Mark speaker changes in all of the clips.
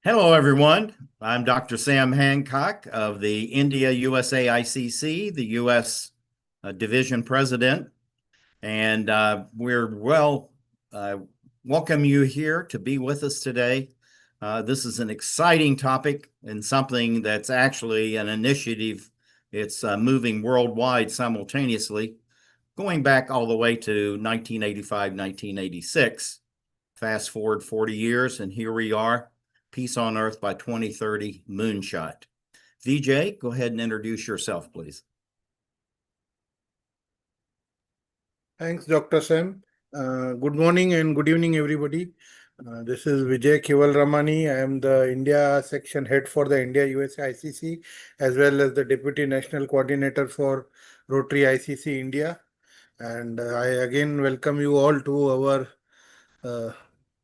Speaker 1: Hello, everyone. I'm Dr. Sam Hancock of the India USA ICC, the U.S. Division President, and welcome you here to be with us today. This is an exciting topic and something that's actually an initiative. It's moving worldwide simultaneously, going back all the way to 1985, 1986. Fast forward 40 years, and here we are. Peace on Earth by 2030 moonshot. VJ, go ahead and introduce yourself, please.
Speaker 2: Thanks, Dr. Sam. Good morning and good evening, everybody. This is Vijay Kevalramani. I am the India section head for the India USA ICC, as well as the Deputy National Coordinator for Rotary ICC India. And I again welcome you all to our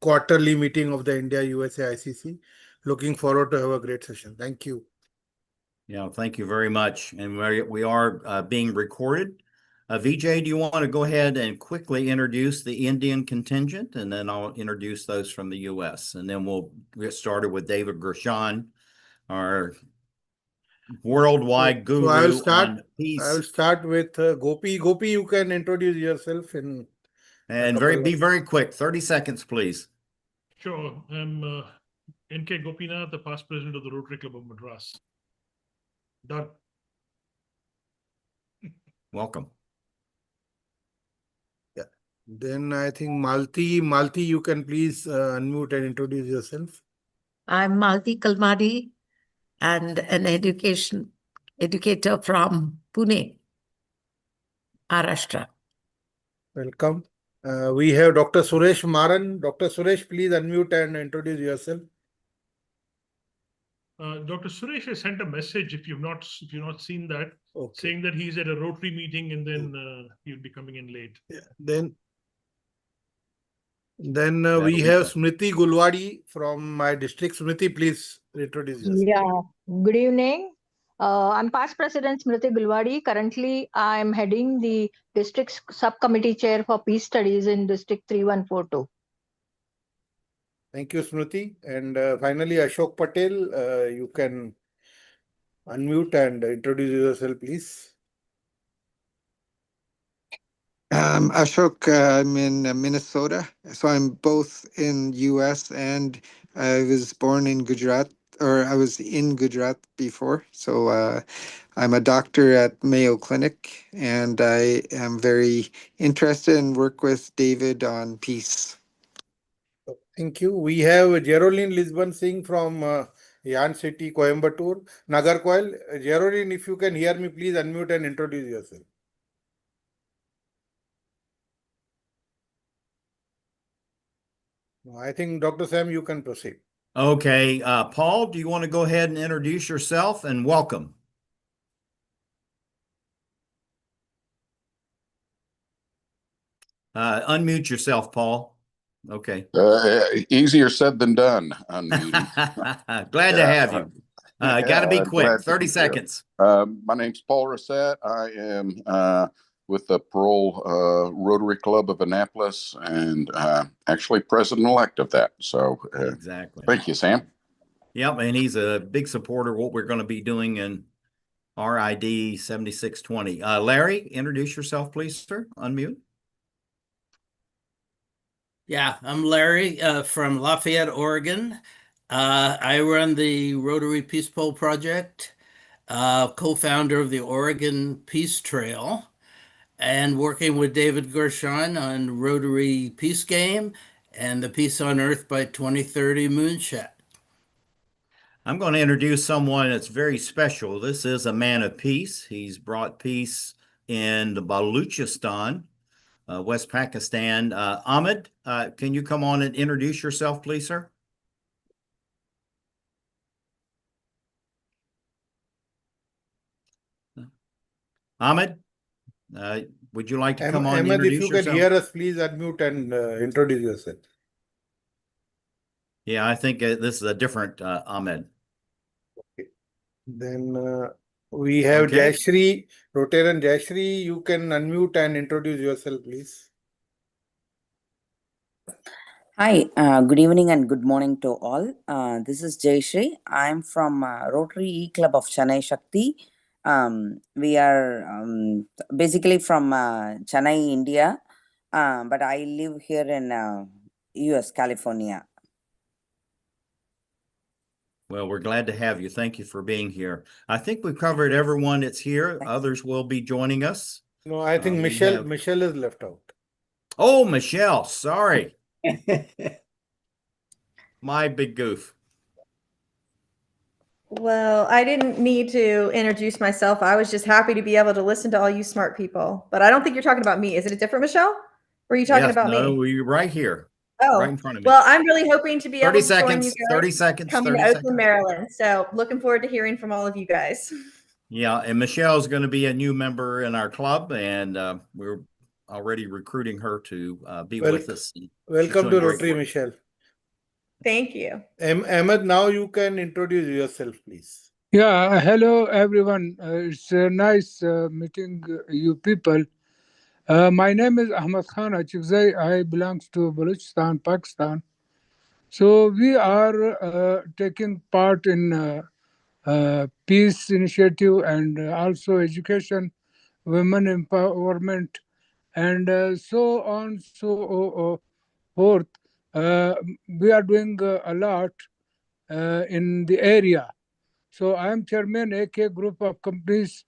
Speaker 2: quarterly meeting of the India USA ICC. Looking forward to have a great session. Thank you.
Speaker 1: Yeah, thank you very much. And we are being recorded. Vijay, do you want to go ahead and quickly introduce the Indian contingent, and then I'll introduce those from the U.S. And then we'll get started with David Gershon, our worldwide guru on peace.
Speaker 2: I will start with Gopi. Gopi, you can introduce yourself in
Speaker 1: be very quick. 30 seconds, please.
Speaker 3: Sure. I'm N.K. Gopinath, the past president of the Rotary Club of Madras. Done.
Speaker 1: Welcome.
Speaker 2: Yeah. Then I think Malti. Malti, you can please unmute and introduce yourself.
Speaker 4: I'm Malti Kalmadi and an educator from Pune, Maharashtra.
Speaker 2: Welcome. We have Dr. Suresh Maran. Dr. Suresh, please unmute and introduce yourself.
Speaker 3: Dr. Suresh has sent a message, if you've not seen that, saying that he's at a Rotary meeting and then he'll be coming in late.
Speaker 2: Yeah. Then we have Smriti Gulwadi from my district. Smriti, please introduce yourself.
Speaker 5: Yeah, good evening. I'm past president Smriti Gulwadi. Currently, I'm heading the district subcommittee chair for peace studies in district 3142.
Speaker 2: Thank you, Smriti. And finally, Ashok Patel, you can unmute and introduce yourself, please.
Speaker 6: Ashok, I'm in Minnesota, so I'm both in US and I was born in Gujarat, or I was in Gujarat before. So I'm a doctor at Mayo Clinic, and I am very interested and work with David on peace.
Speaker 2: Thank you. We have Geraldine Lisbon Singh from Yan City, Coimbatore, Nagarcoil. Geraldine, if you can hear me, please unmute and introduce yourself. I think, Dr. Sam, you can proceed.
Speaker 1: Okay. Paul, do you want to go ahead and introduce yourself and welcome? Unmute yourself, Paul. Okay.
Speaker 7: Easier said than done.
Speaker 1: Glad to have you. Got to be quick. 30 seconds.
Speaker 7: My name's Paul Rossett. I am with the Parole Rotary Club of Annapolis and actually president-elect of that. So
Speaker 1: exactly.
Speaker 7: Thank you, Sam.
Speaker 1: Yep, and he's a big supporter of what we're going to be doing in RID 7620. Larry, introduce yourself, please, sir. Unmute.
Speaker 8: Yeah, I'm Larry from Lafayette, Oregon. I run the Rotary Peace Pole Project, co-founder of the Oregon Peace Trail, and working with David Gershon on Rotary Peace Game and the Peace on Earth by 2030 moonshot.
Speaker 1: I'm going to introduce someone that's very special. This is a man of peace. He's brought peace in the Baluchistan, West Pakistan. Ahmed, can you come on and introduce yourself, please, sir? Ahmed, would you like to come on and introduce yourself?
Speaker 2: If you can hear us, please unmute and introduce yourself.
Speaker 1: Yeah, I think this is a different Ahmed.
Speaker 2: Okay. Then we have Jayashri, Rotarian Jayashri. You can unmute and introduce yourself, please.
Speaker 9: Hi, good evening and good morning to all. This is Jayashree. I'm from Rotary E Club of Chennai Shakti. We are basically from Chennai, India, but I live here in US, California.
Speaker 1: Well, we're glad to have you. Thank you for being here. I think we've covered everyone that's here. Others will be joining us.
Speaker 2: No, I think
Speaker 1: we
Speaker 2: Michelle
Speaker 1: have-
Speaker 2: Michelle is left out.
Speaker 1: Oh, Michelle, sorry. My big goof.
Speaker 10: Well, I didn't need to introduce myself. I was just happy to be able to listen to all you smart people. But I don't think you're talking about me. Is it a different Michelle? Or are you talking
Speaker 1: Yes,
Speaker 10: about
Speaker 1: no,
Speaker 10: me?
Speaker 1: we're right here,
Speaker 10: Oh,
Speaker 1: right in front of me.
Speaker 10: well, I'm really hoping to be
Speaker 1: 30
Speaker 10: able to join you
Speaker 1: seconds,
Speaker 10: guys
Speaker 1: 30 seconds,
Speaker 10: coming
Speaker 1: 30
Speaker 10: to Oakland,
Speaker 1: seconds.
Speaker 10: Maryland. So looking forward to hearing from all of you guys.
Speaker 1: Yeah, and Michelle's going to be a new member in our club, and we're already recruiting her to be with us.
Speaker 2: Welcome to
Speaker 1: doing great
Speaker 2: Rotary,
Speaker 1: work.
Speaker 2: Michelle.
Speaker 10: Thank you.
Speaker 2: Ahmed, now you can introduce yourself, please.
Speaker 11: Yeah, hello everyone. It's nice meeting you people. My name is Ahmad Khan Achikzai. I belong to Balochistan, Pakistan. So we are taking part in peace initiative and also education, women empowerment, and so on, so forth. We are doing a lot in the area. So I am chairman AK Group of Companies.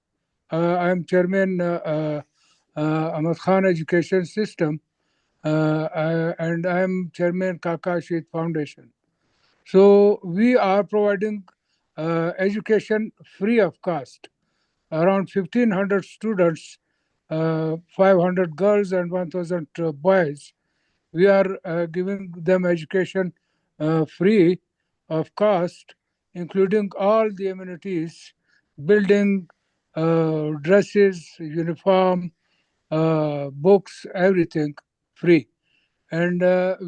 Speaker 11: I am chairman Ahmad Khan Education System, and I am chairman Kaka Sheet Foundation. So we are providing education free of cost. Around 1,500 students, 500 girls and 1,000 boys. We are giving them education free of cost, including all the amenities, building, dresses, uniform, books, everything free. And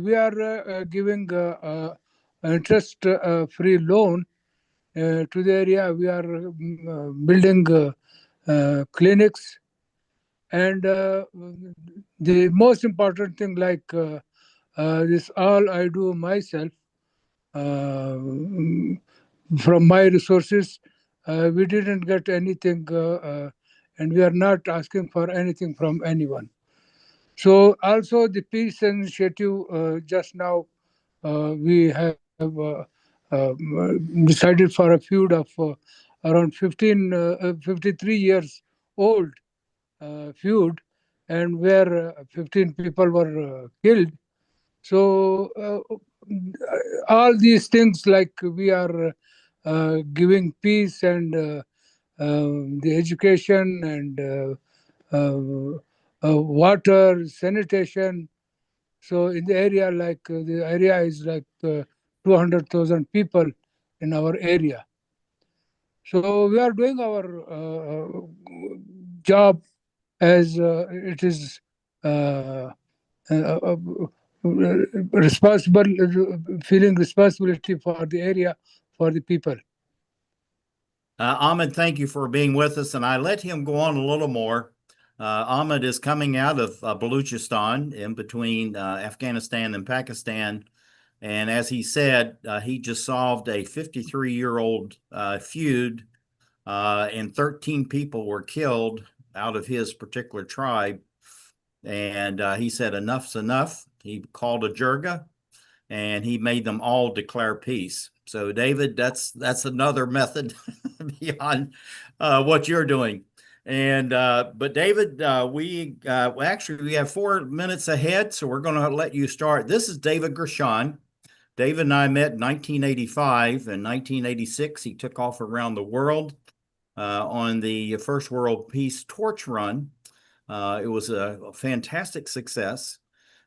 Speaker 11: we are giving interest-free loan to the area. We are building clinics. And the most important thing, like this all I do myself from my resources. We didn't get anything, and we are not asking for anything from anyone. So also the peace initiative, just now we have decided for a feud of around 53 years old feud, and where 15 people were killed. So all these things, like we are giving peace and the education and water, sanitation. So in the area, like the area is like 200,000 people in our area. So we are doing our job as it is responsible, feeling responsibility for the area, for the people.
Speaker 1: Ahmed, thank you for being with us, and I let him go on a little more. Ahmed is coming out of Balochistan, in between Afghanistan and Pakistan. And as he said, he just solved a 53-year-old feud, and 13 people were killed out of his particular tribe. And he said, enough's enough. He called a jirga, and he made them all declare peace. So, David, that's another method beyond what you're doing. And but David, we have 4 minutes ahead, so we're going to let you start. This is David Gershon. David and I met in 1985. In 1986, he took off around the world on the First World Peace Torch Run. It was a fantastic success.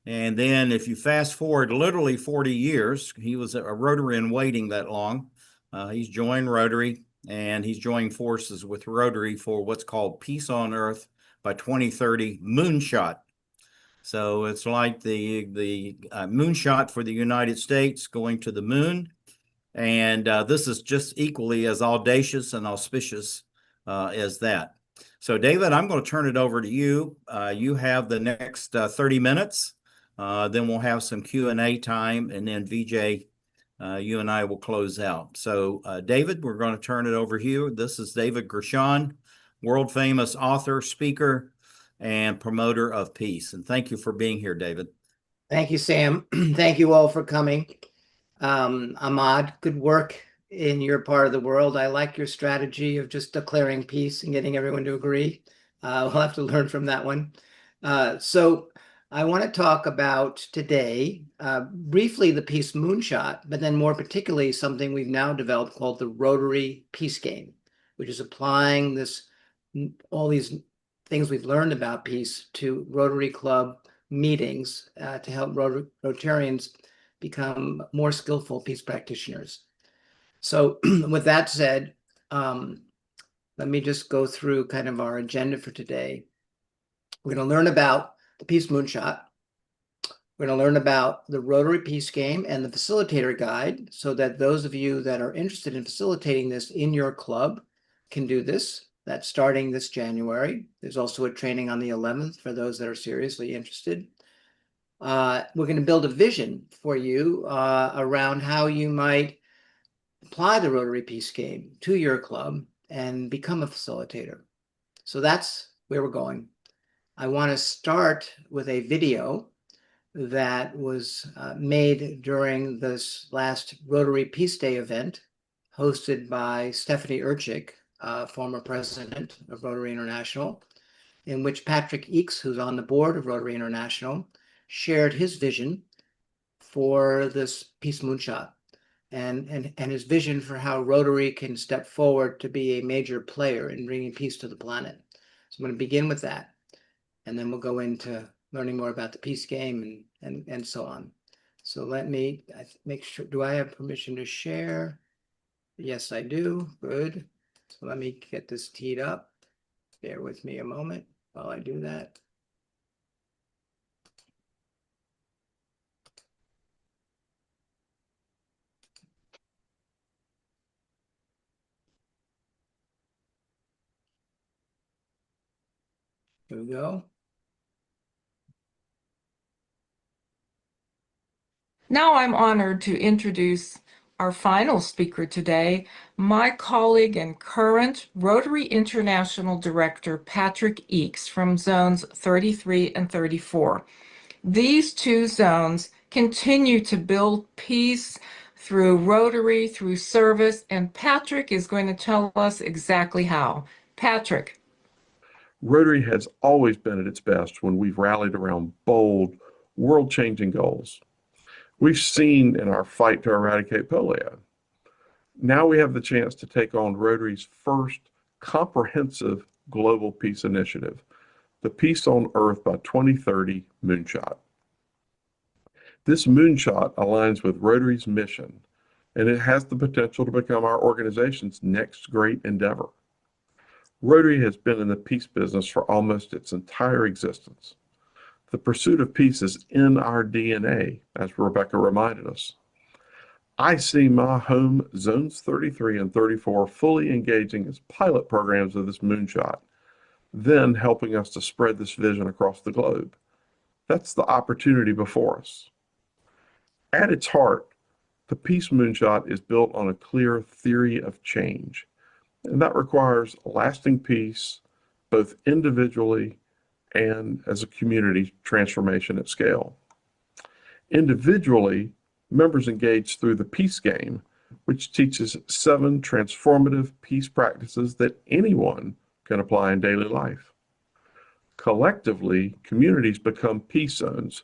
Speaker 1: And then if you fast forward literally 40 years, he was a Rotary in waiting that long. He's joined Rotary, and he's joined forces with Rotary for what's called Peace on Earth by 2030 Moonshot. So it's like the moonshot for the United States going to the moon. And this is just equally as audacious and auspicious as that. So, David, I'm going to turn it over to you. You have the next 30 minutes. Then we'll have some Q&A time, and then VJ, you and I will close out. So David, we're going to turn it over here. This is David Gershon, world famous author, speaker, and promoter of peace. And thank you for being here, David.
Speaker 12: Thank you, Sam. Thank you all for coming. Ahmad, good work in your part of the world. I like your strategy of just declaring peace and getting everyone to agree. We'll have to learn from that one. So I want to talk about today, briefly, the Peace Moonshot, but then more particularly something we've now developed called the Rotary Peace Game, which is applying all these things we've learned about peace to Rotary Club meetings to help Rotarians become more skillful peace practitioners. So with that said, let me just go through kind of our agenda for today. We're going to learn about the Peace Moonshot. We're going to learn about the Rotary Peace Game and the Facilitator Guide, so that those of you that are interested in facilitating this in your club can do this. That's starting this January. There's also a training on the 11th for those that are seriously interested. We're going to build a vision for you around how you might apply the Rotary Peace Game to your club and become a facilitator. So that's where we're going. I want to start with a video that was made during this last Rotary Peace Day event hosted by Stephanie Urchik, former president of Rotary International, in which Patrick Eakes, who's on the board of Rotary International, shared his vision for this Peace Moonshot and his vision for how Rotary can step forward to be a major player in bringing peace to the planet. So I'm going to begin with that, and then we'll go into learning more about the peace game and so on. So let me make sure, do I have permission to share? Yes, I do. Good. So let me get this teed up. Bear with me a moment while I do that. Here we go.
Speaker 13: Now I'm honored to introduce our final speaker today, my colleague and current Rotary International Director, Patrick Eakes, from zones 33 and 34. These two zones continue to build peace through Rotary, through service, and Patrick is going to tell us exactly how. Patrick.
Speaker 14: Rotary has always been at its best when we've rallied around bold, world-changing goals. We've seen in our fight to eradicate polio. Now we have the chance to take on Rotary's first comprehensive global peace initiative, the Peace on Earth by 2030 Moonshot. This moonshot aligns with Rotary's mission, and it has the potential to become our organization's next great endeavor. Rotary has been in the peace business for almost its entire existence. The pursuit of peace is in our DNA, as Rebecca reminded us. I see my home zones 33 and 34 fully engaging as pilot programs of this moonshot, then helping us to spread this vision across the globe. That's the opportunity before us. At its heart, the Peace Moonshot is built on a clear theory of change, and that requires lasting peace, both individually and as a community transformation at scale. Individually, members engage through the Peace Game, which teaches 7 transformative peace practices that anyone can apply in daily life. Collectively, communities become peace zones,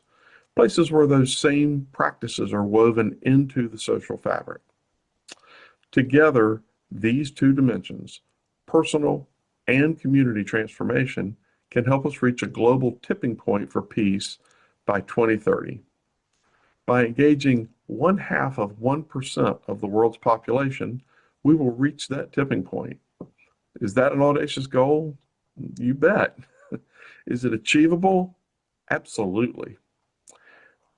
Speaker 14: places where those same practices are woven into the social fabric. Together, these 2 dimensions, personal and community transformation, can help us reach a global tipping point for peace by 2030. By engaging 0.5% of the world's population, we will reach that tipping point. Is that an audacious goal? You bet. Is it achievable? Absolutely.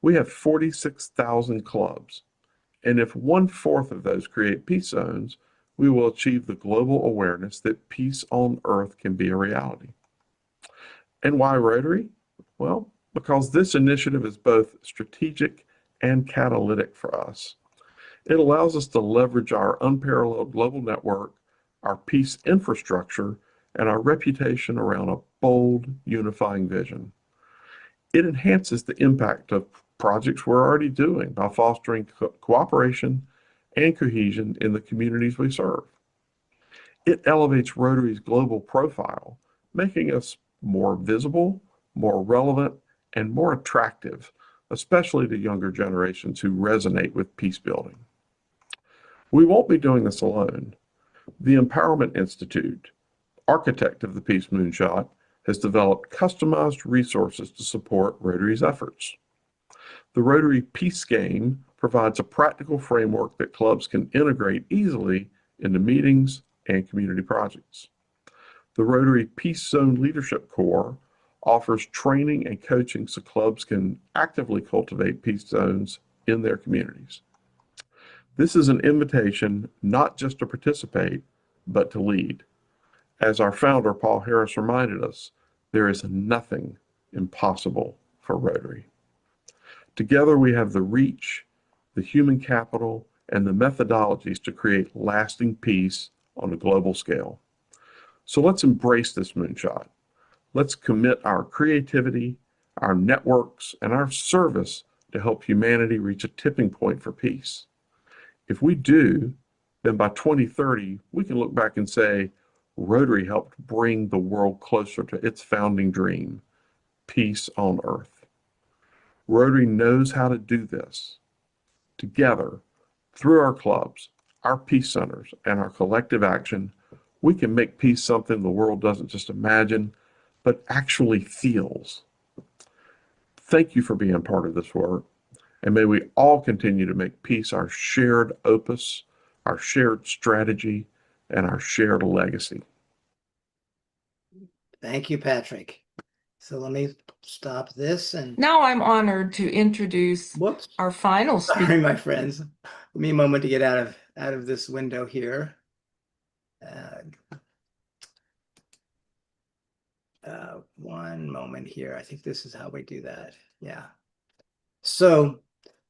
Speaker 14: We have 46,000 clubs, and if 1/4 of those create peace zones, we will achieve the global awareness that peace on Earth can be a reality. And why Rotary? Well, because this initiative is both strategic and catalytic for us. It allows us to leverage our unparalleled global network, our peace infrastructure, and our reputation around a bold, unifying vision. It enhances the impact of projects we're already doing by fostering cooperation and cohesion in the communities we serve. It elevates Rotary's global profile, making us more visible, more relevant, and more attractive, especially to younger generations who resonate with peace building. We won't be doing this alone. The Empowerment Institute, architect of the Peace Moonshot, has developed customized resources to support Rotary's efforts. The Rotary Peace Game provides a practical framework that clubs can integrate easily into meetings and community projects. The Rotary Peace Zone Leadership Corps offers training and coaching so clubs can actively cultivate peace zones in their communities. This is an invitation not just to participate, but to lead. As our founder, Paul Harris, reminded us, there is nothing impossible for Rotary. Together, we have the reach, the human capital, and the methodologies to create lasting peace on a global scale. So let's embrace this moonshot. Let's commit our creativity, our networks, and our service to help humanity reach a tipping point for peace. If we do, then by 2030, we can look back and say, Rotary helped bring the world closer to its founding dream, peace on earth. Rotary knows how to do this. Together, through our clubs, our peace centers, and our collective action, we can make peace something the world doesn't just imagine, but actually feels. Thank you for being part of this work, and may we all continue to make peace our shared opus, our shared strategy, and our shared legacy.
Speaker 12: Thank you, Patrick. So let me stop this and
Speaker 13: Now I'm honored to introduce our final speaker.
Speaker 12: sorry, my friends. Give me a moment to get out of this window here. One moment here. I think this is how we do that. Yeah. So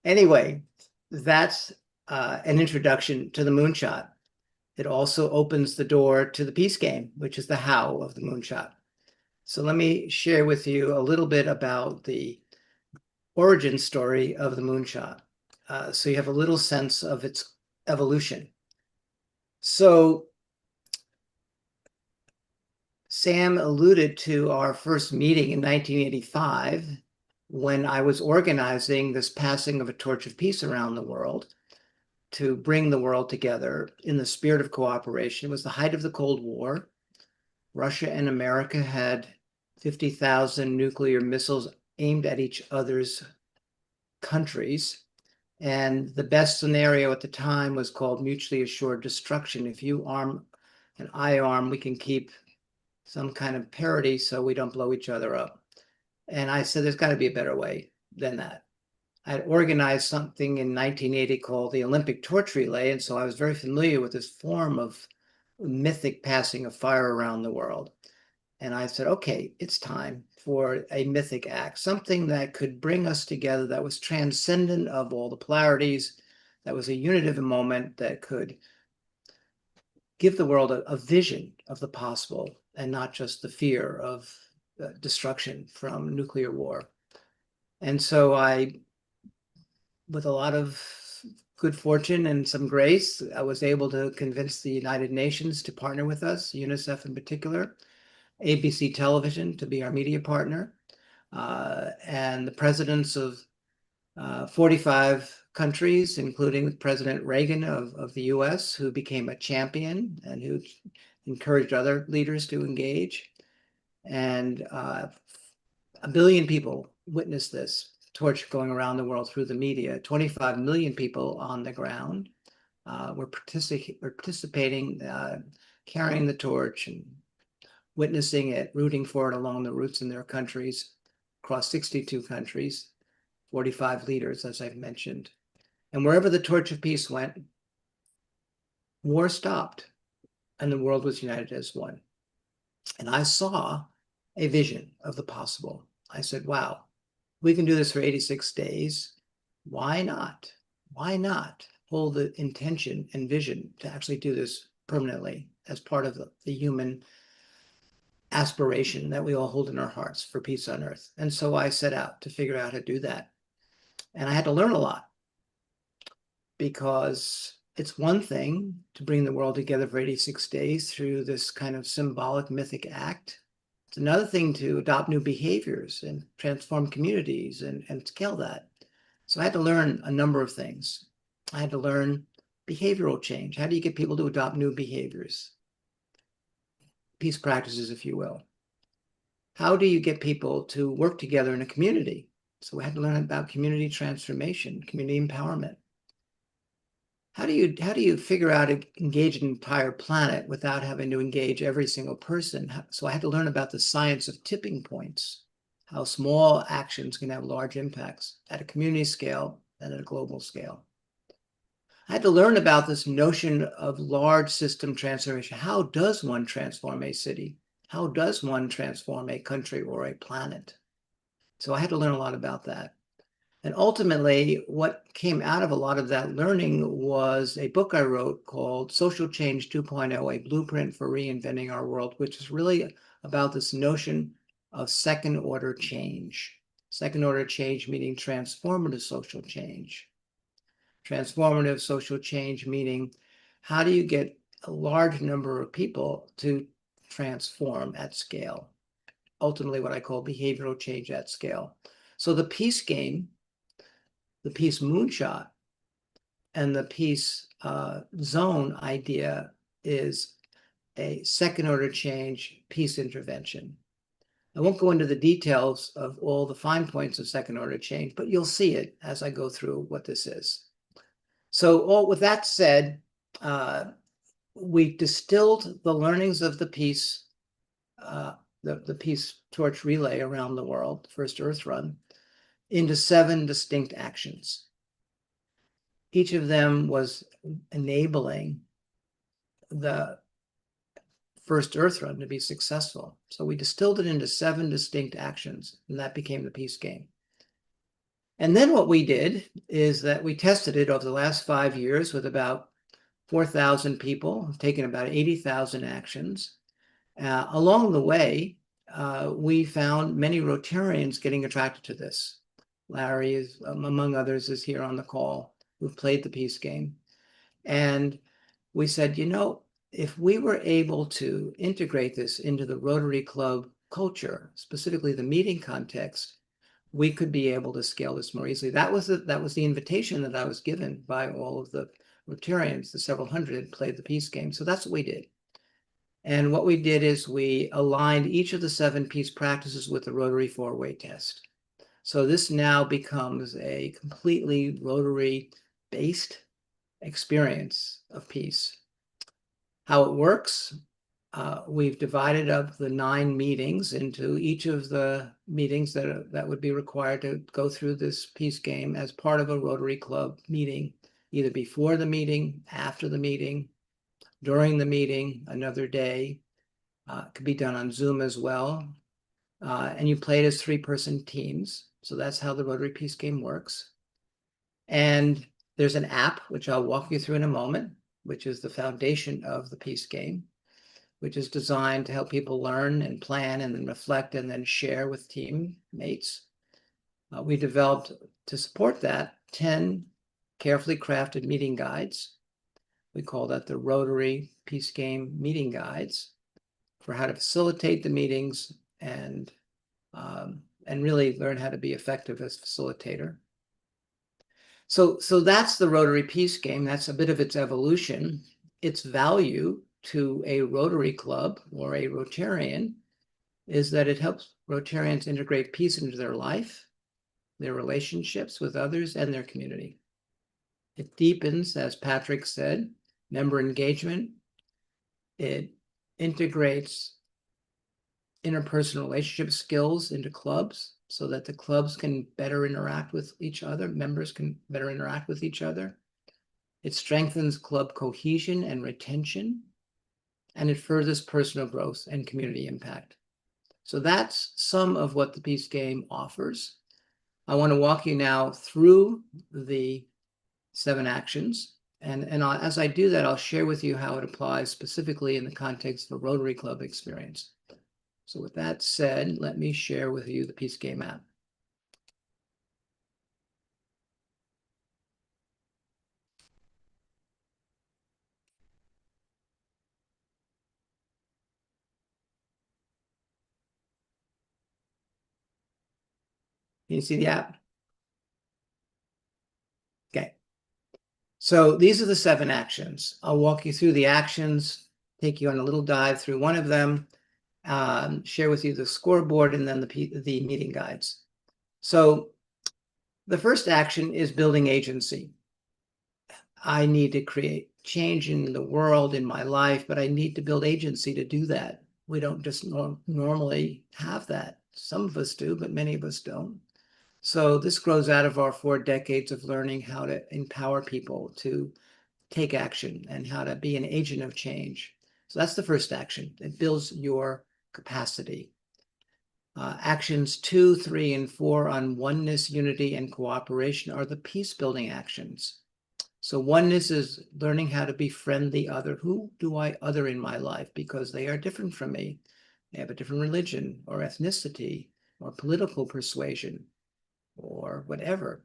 Speaker 12: anyway, that's an introduction to the moonshot. It also opens the door to the peace game, which is the how of the moonshot. So let me share with you a little bit about the origin story of the moonshot. So you have a little sense of its evolution. So Sam alluded to our first meeting in 1985 when I was organizing this passing of a torch of peace around the world to bring the world together in the spirit of cooperation. It was the height of the Cold War. Russia and America had 50,000 nuclear missiles aimed at each other's countries. And the best scenario at the time was called mutually assured destruction. If you arm and I arm, we can keep some kind of parity so we don't blow each other up. And I said, there's got to be a better way than that. I had organized something in 1980 called the Olympic Torch Relay. And so I was very familiar with this form of mythic passing of fire around the world. And I said, okay, it's time for a mythic act, something that could bring us together, that was transcendent of all the polarities, that was a unitive moment, that could give the world a vision of the possible and not just the fear of destruction from nuclear war. And so I, with a lot of good fortune and some grace, I was able to convince the United Nations to partner with us, UNICEF in particular, ABC Television to be our media partner, and the presidents of 45 countries, including President Reagan of the US, who became a champion and who encouraged other leaders to engage. And 1 billion people witnessed this torch going around the world through the media. 25 million people on the ground were participating, carrying the torch and witnessing it, rooting for it along the routes in their countries, across 62 countries, 45 leaders, as I've mentioned. And wherever the torch of peace went, war stopped and the world was united as one. And I saw a vision of the possible. I said, wow, we can do this for 86 days. Why not? Why not hold the intention and vision to actually do this permanently as part of the human aspiration that we all hold in our hearts for peace on earth? And so I set out to figure out how to do that. And I had to learn a lot, because it's one thing to bring the world together for 86 days through this kind of symbolic mythic act. It's another thing to adopt new behaviors and transform communities and scale that. So I had to learn a number of things. I had to learn behavioral change. How do you get people to adopt new behaviors? Peace practices, if you will. How do you get people to work together in a community? So we had to learn about community transformation, community empowerment. How do you figure out to engage an entire planet without having to engage every single person? So I had to learn about the science of tipping points, how small actions can have large impacts at a community scale and at a global scale. I had to learn about this notion of large system transformation. How does one transform a city? How does one transform a country or a planet? So I had to learn a lot about that. And ultimately, what came out of a lot of that learning was a book I wrote called Social Change 2.0, a blueprint for reinventing our world, which is really about this notion of second order change. Second order change meaning transformative social change. Transformative social change meaning, how do you get a large number of people to transform at scale? Ultimately, what I call behavioral change at scale. So the peace game, the peace moonshot, and the peace zone idea is a second order change peace intervention. I won't go into the details of all the fine points of second order change, but you'll see it as I go through what this is. So with that said, we distilled the learnings of the peace, the peace torch relay around the world, First Earth Run, into 7 distinct actions. Each of them was enabling the First Earth Run to be successful. So we distilled it into 7 distinct actions, and that became the peace game. And then what we did is that we tested it over the last 5 years with about 4,000 people, taken about 80,000 actions. Along the way, we found many Rotarians getting attracted to this. Larry, is, among others, is here on the call, who've played the peace game. And we said, you know, if we were able to integrate this into the Rotary Club culture, specifically the meeting context, we could be able to scale this more easily. That was the invitation that I was given by all of the Rotarians, the several hundred played the peace game. So that's what we did. And what we did is we aligned each of the 7 peace practices with the Rotary 4-way test. So this now becomes a completely Rotary-based experience of peace. How it works, we've divided up the 9 meetings into each of the meetings that would be required to go through this peace game as part of a Rotary Club meeting, either before the meeting, after the meeting, during the meeting, another day. It could be done on Zoom as well. And you play it as 3-person teams. So that's how the Rotary Peace Game works. And there's an app, which I'll walk you through in a moment, which is the foundation of the peace game, which is designed to help people learn and plan and then reflect and then share with teammates. We developed, to support that, 10 carefully crafted meeting guides. We call that the Rotary Peace Game Meeting Guides, for how to facilitate the meetings and really learn how to be effective as facilitator. So that's the Rotary Peace Game. That's a bit of its evolution. Its value to a Rotary Club or a Rotarian is that it helps Rotarians integrate peace into their life, their relationships with others, and their community. It deepens, as Patrick said, member engagement. It integrates interpersonal relationship skills into clubs so that the clubs can better interact with each other, members can better interact with each other. It strengthens club cohesion and retention, and it furthers personal growth and community impact. So that's some of what the peace game offers. I want to walk you now through the 7 actions. And as I do that, I'll share with you how it applies specifically in the context of a Rotary Club experience. So with that said, let me share with you the Peace Game app. Can you see the app? Okay. So these are the 7 actions. I'll walk you through the actions, take you on a little dive through one of them, share with you the scoreboard, and then the meeting guides. So the first action is building agency. I need to create change in the world, in my life, but I need to build agency to do that. We don't just normally have that. Some of us do, but many of us don't. So this grows out of our 4 decades of learning how to empower people to take action and how to be an agent of change. So that's the first action. It builds your capacity. Actions 2, 3, and 4 on oneness, unity, and cooperation are the peace-building actions. So oneness is learning how to befriend the other. Who do I other in my life? Because they are different from me. They have a different religion or ethnicity or political persuasion or whatever.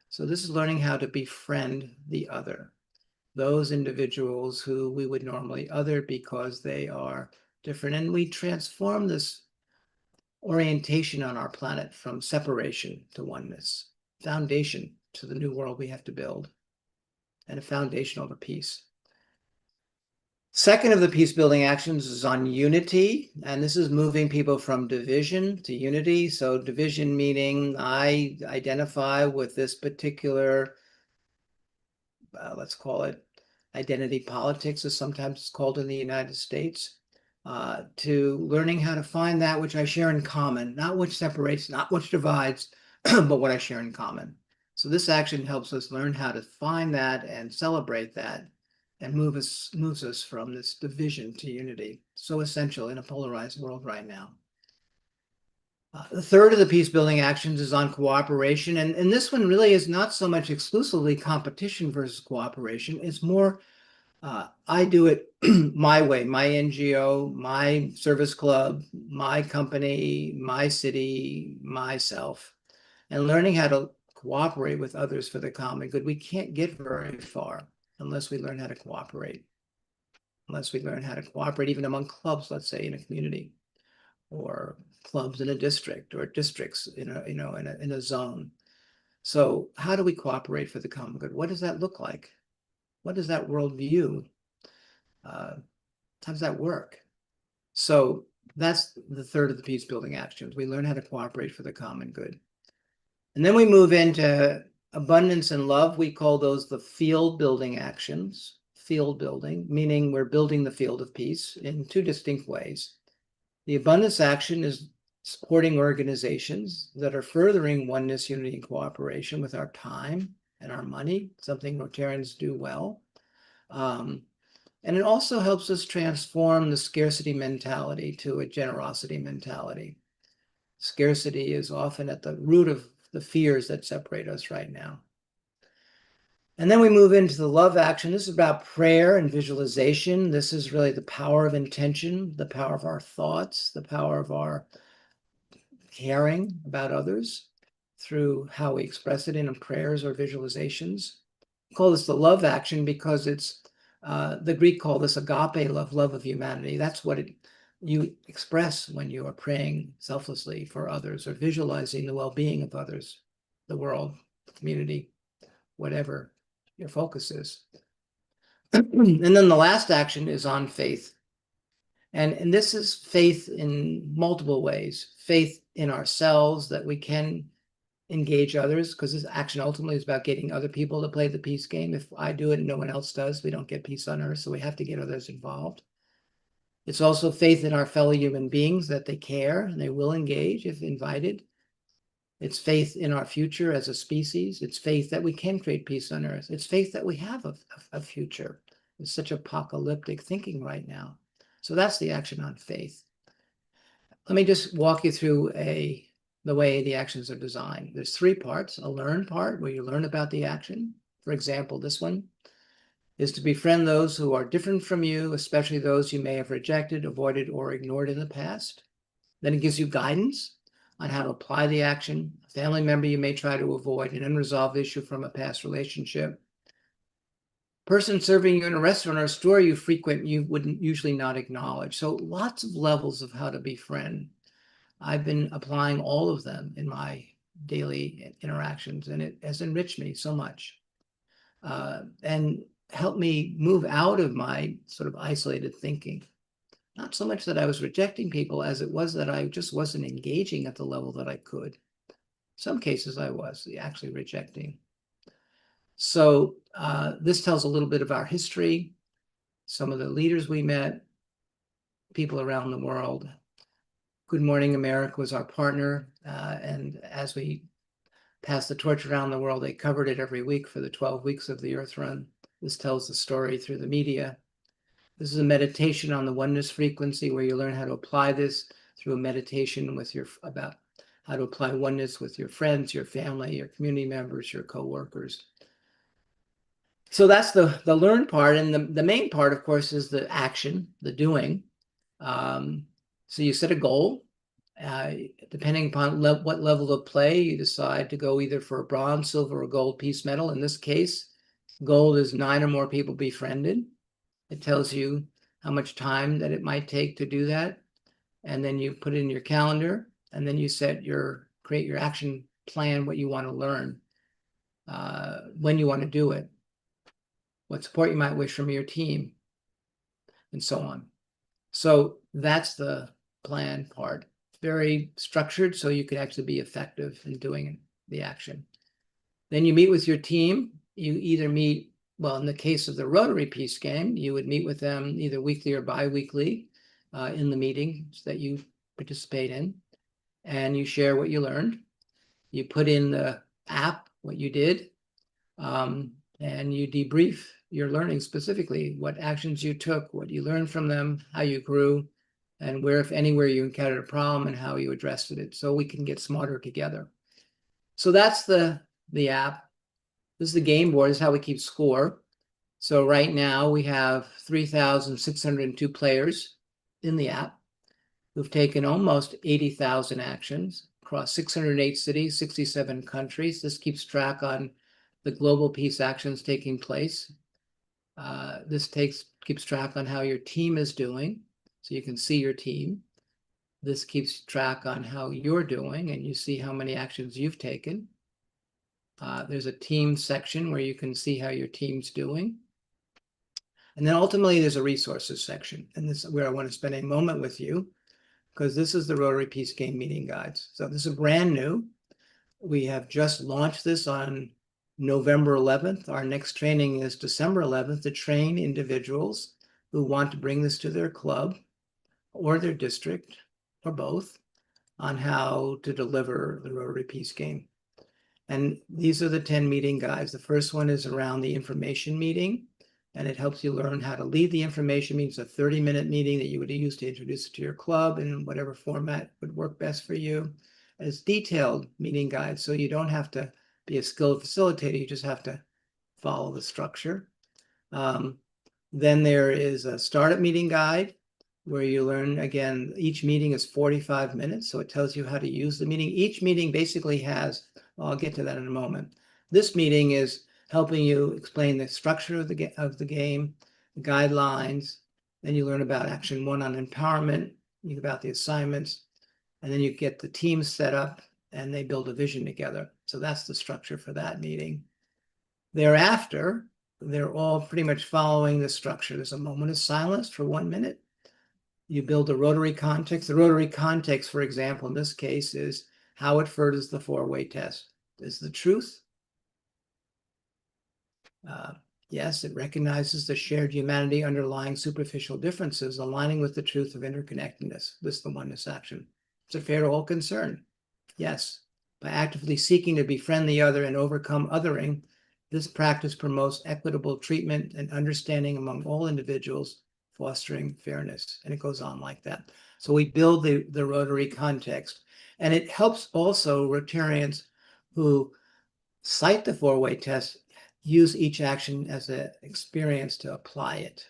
Speaker 12: So this is learning how to befriend the other. Those individuals who we would normally other because they are different. And we transform this orientation on our planet from separation to oneness, foundation to the new world we have to build, and a foundation over peace. Second of the peace building actions is on unity, and this is moving people from division to unity. So division meaning I identify with this particular, let's call it identity politics, as sometimes it's called in the United States, to learning how to find that which I share in common, not which separates, not which divides, but what I share in common. So this action helps us learn how to find that and celebrate that and moves us from this division to unity. So essential in a polarized world right now. The third of the peace building actions is on cooperation. And this one really is not so much exclusively competition versus cooperation. It's more, I do it my way, my NGO, my service club, my company, my city, myself, and learning how to cooperate with others for the common good. We can't get very far unless we learn how to cooperate, unless we learn how to cooperate even among clubs, let's say in a community, or clubs in a district, or districts in a zone. So how do we cooperate for the common good? What does that look like? What does that worldview? How does that work? So that's the third of the peace building actions. We learn how to cooperate for the common good. And then we move into abundance and love. We call those the field building actions. Field building, meaning we're building the field of peace in 2 distinct ways. The abundance action is supporting organizations that are furthering oneness, unity, and cooperation with our time and our money, something Rotarians do well. And it also helps us transform the scarcity mentality to a generosity mentality. Scarcity is often at the root of the fears that separate us right now. And then we move into the love action. This is about prayer and visualization. This is really the power of intention, the power of our thoughts, the power of our caring about others through how we express it in prayers or visualizations. We call this the love action because it's, the Greek call this agape love, love of humanity. That's what you express when you are praying selflessly for others or visualizing the well-being of others, the world, the community, whatever your focus is. And then the last action is on faith. And this is faith in multiple ways. Faith in ourselves that we can engage others, because this action ultimately is about getting other people to play the peace game. If I do it and no one else does, we don't get peace on earth, so we have to get others involved. It's also faith in our fellow human beings that they care and they will engage if invited. It's faith in our future as a species. It's faith that we can create peace on earth. It's faith that we have a future. It's such apocalyptic thinking right now. So that's the action on faith. Let me just walk you through a the way the actions are designed. There's three parts: a learn part, where you learn about the action. For example, this one is to befriend those who are different from you, especially those you may have rejected, avoided, or ignored in the past. Then it gives you guidance on how to apply the action. A family member you may try to avoid, an unresolved issue from a past relationship. Person serving you in a restaurant or a store you frequent, you wouldn't usually not acknowledge. So lots of levels of how to befriend. I've been applying all of them in my daily interactions, and it has enriched me so much and helped me move out of my sort of isolated thinking. Not so much that I was rejecting people as it was that I just wasn't engaging at the level that I could. Some cases I was actually rejecting. So this tells a little bit of our history, some of the leaders we met, people around the world. Good Morning America was our partner. And as we passed the torch around the world, they covered it every week for the 12 weeks of the Earth Run. This tells the story through the media. This is a meditation on the oneness frequency, where you learn how to apply this through a meditation about how to apply oneness with your friends, your family, your community members, your coworkers. So that's the learn part. And the main part, of course, is the action, the doing. So you set a goal. Depending upon what level of play, you decide to go either for a bronze, silver, or gold piece medal. In this case, gold is 9 or more people befriended. It tells you how much time that it might take to do that. And then you put it in your calendar, and then you create your action plan, what you want to learn, when you want to do it, what support you might wish from your team, and so on. So that's the plan part. Very structured, so you could actually be effective in doing the action. Then you meet with your team. You either meet, well, in the case of the Rotary Peace Game, you would meet with them either weekly or bi-weekly in the meetings that you participate in, and you share what you learned. You put in the app what you did, and you debrief your learning, specifically what actions you took, what you learned from them, how you grew, and where, if anywhere, you encountered a problem and how you addressed it, so we can get smarter together. So that's the app. This is the game board. This is how we keep score. So right now we have 3,602 players in the app who've taken almost 80,000 actions across 608 cities, 67 countries. This keeps track on the global peace actions taking place. This keeps track on how your team is doing, so you can see your team. This keeps track on how you're doing, and you see how many actions you've taken. There's a team section where you can see how your team's doing. And then ultimately there's a resources section. And this is where I want to spend a moment with you, because this is the Rotary Peace Game meeting guides. So this is brand new. We have just launched this on November 11th. Our next training is December 11th to train individuals who want to bring this to their club or their district or both on how to deliver the Rotary Peace Game. And these are the 10 meeting guides. The first one is around the information meeting, and it helps you learn how to lead the information meeting. It's a 30-minute meeting that you would use to introduce it to your club in whatever format would work best for you. And it's detailed meeting guides, so you don't have to be a skilled facilitator. You just have to follow the structure. Then there is a startup meeting guide where you learn, again, each meeting is 45 minutes, so it tells you how to use the meeting. Each meeting basically has, well, I'll get to that in a moment. This meeting is helping you explain the structure of the game, the guidelines. Then you learn about action 1 on empowerment, about the assignments, and then you get the team set up and they build a vision together. So that's the structure for that meeting. Thereafter, they're all pretty much following the structure. There's a moment of silence for 1 minute. You build a Rotary context. The Rotary context, for example, in this case, is how it furthers the 4-way test. Is the truth? Yes, it recognizes the shared humanity underlying superficial differences, aligning with the truth of interconnectedness. This is the oneness action. Is it fair to all concerned? Yes. By actively seeking to befriend the other and overcome othering, this practice promotes equitable treatment and understanding among all individuals, fostering fairness, and it goes on like that. So we build the Rotary context, and it helps also Rotarians who cite the four-way test use each action as an experience to apply it.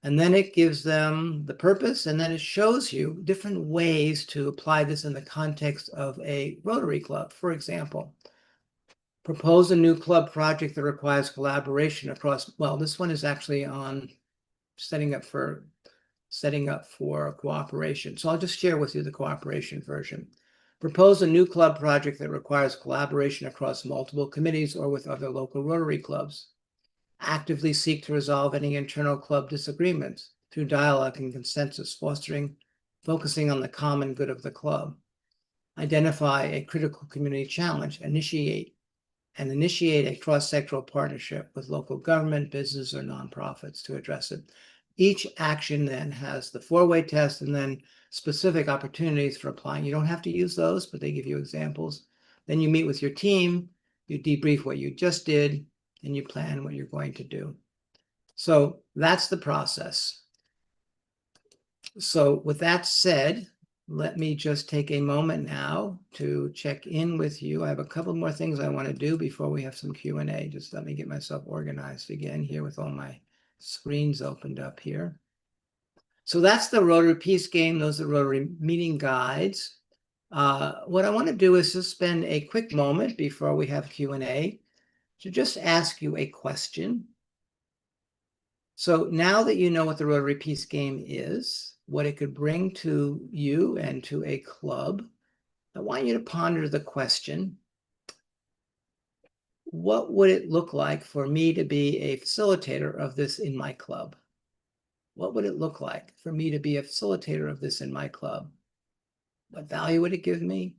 Speaker 12: And then it gives them the purpose, and then it shows you different ways to apply this in the context of a Rotary club. For example, propose a new club project that requires collaboration across, well, this one is actually on setting up for cooperation. So I'll just share with you the cooperation version. Propose a new club project that requires collaboration across multiple committees or with other local Rotary clubs. Actively seek to resolve any internal club disagreements through dialogue and consensus, focusing on the common good of the club. Identify a critical community challenge, initiate a cross-sectoral partnership with local government, business, or nonprofits to address it. Each action then has the four-way test and then specific opportunities for applying. You don't have to use those, but they give you examples. Then you meet with your team, you debrief what you just did, and you plan what you're going to do. So that's the process. So with that said, let me just take a moment now to check in with you. I have a couple more things I want to do before we have some Q&A. Just let me get myself organized again here with all my screens opened up here. So that's the Rotary Peace Game. Those are Rotary meeting guides. What I want to do is just spend a quick moment before we have Q&A to just ask you a question. So now that you know what the Rotary Peace Game is, what it could bring to you and to a club, I want you to ponder the question, what would it look like for me to be a facilitator of this in my club? What would it look like for me to be a facilitator of this in my club? What value would it give me?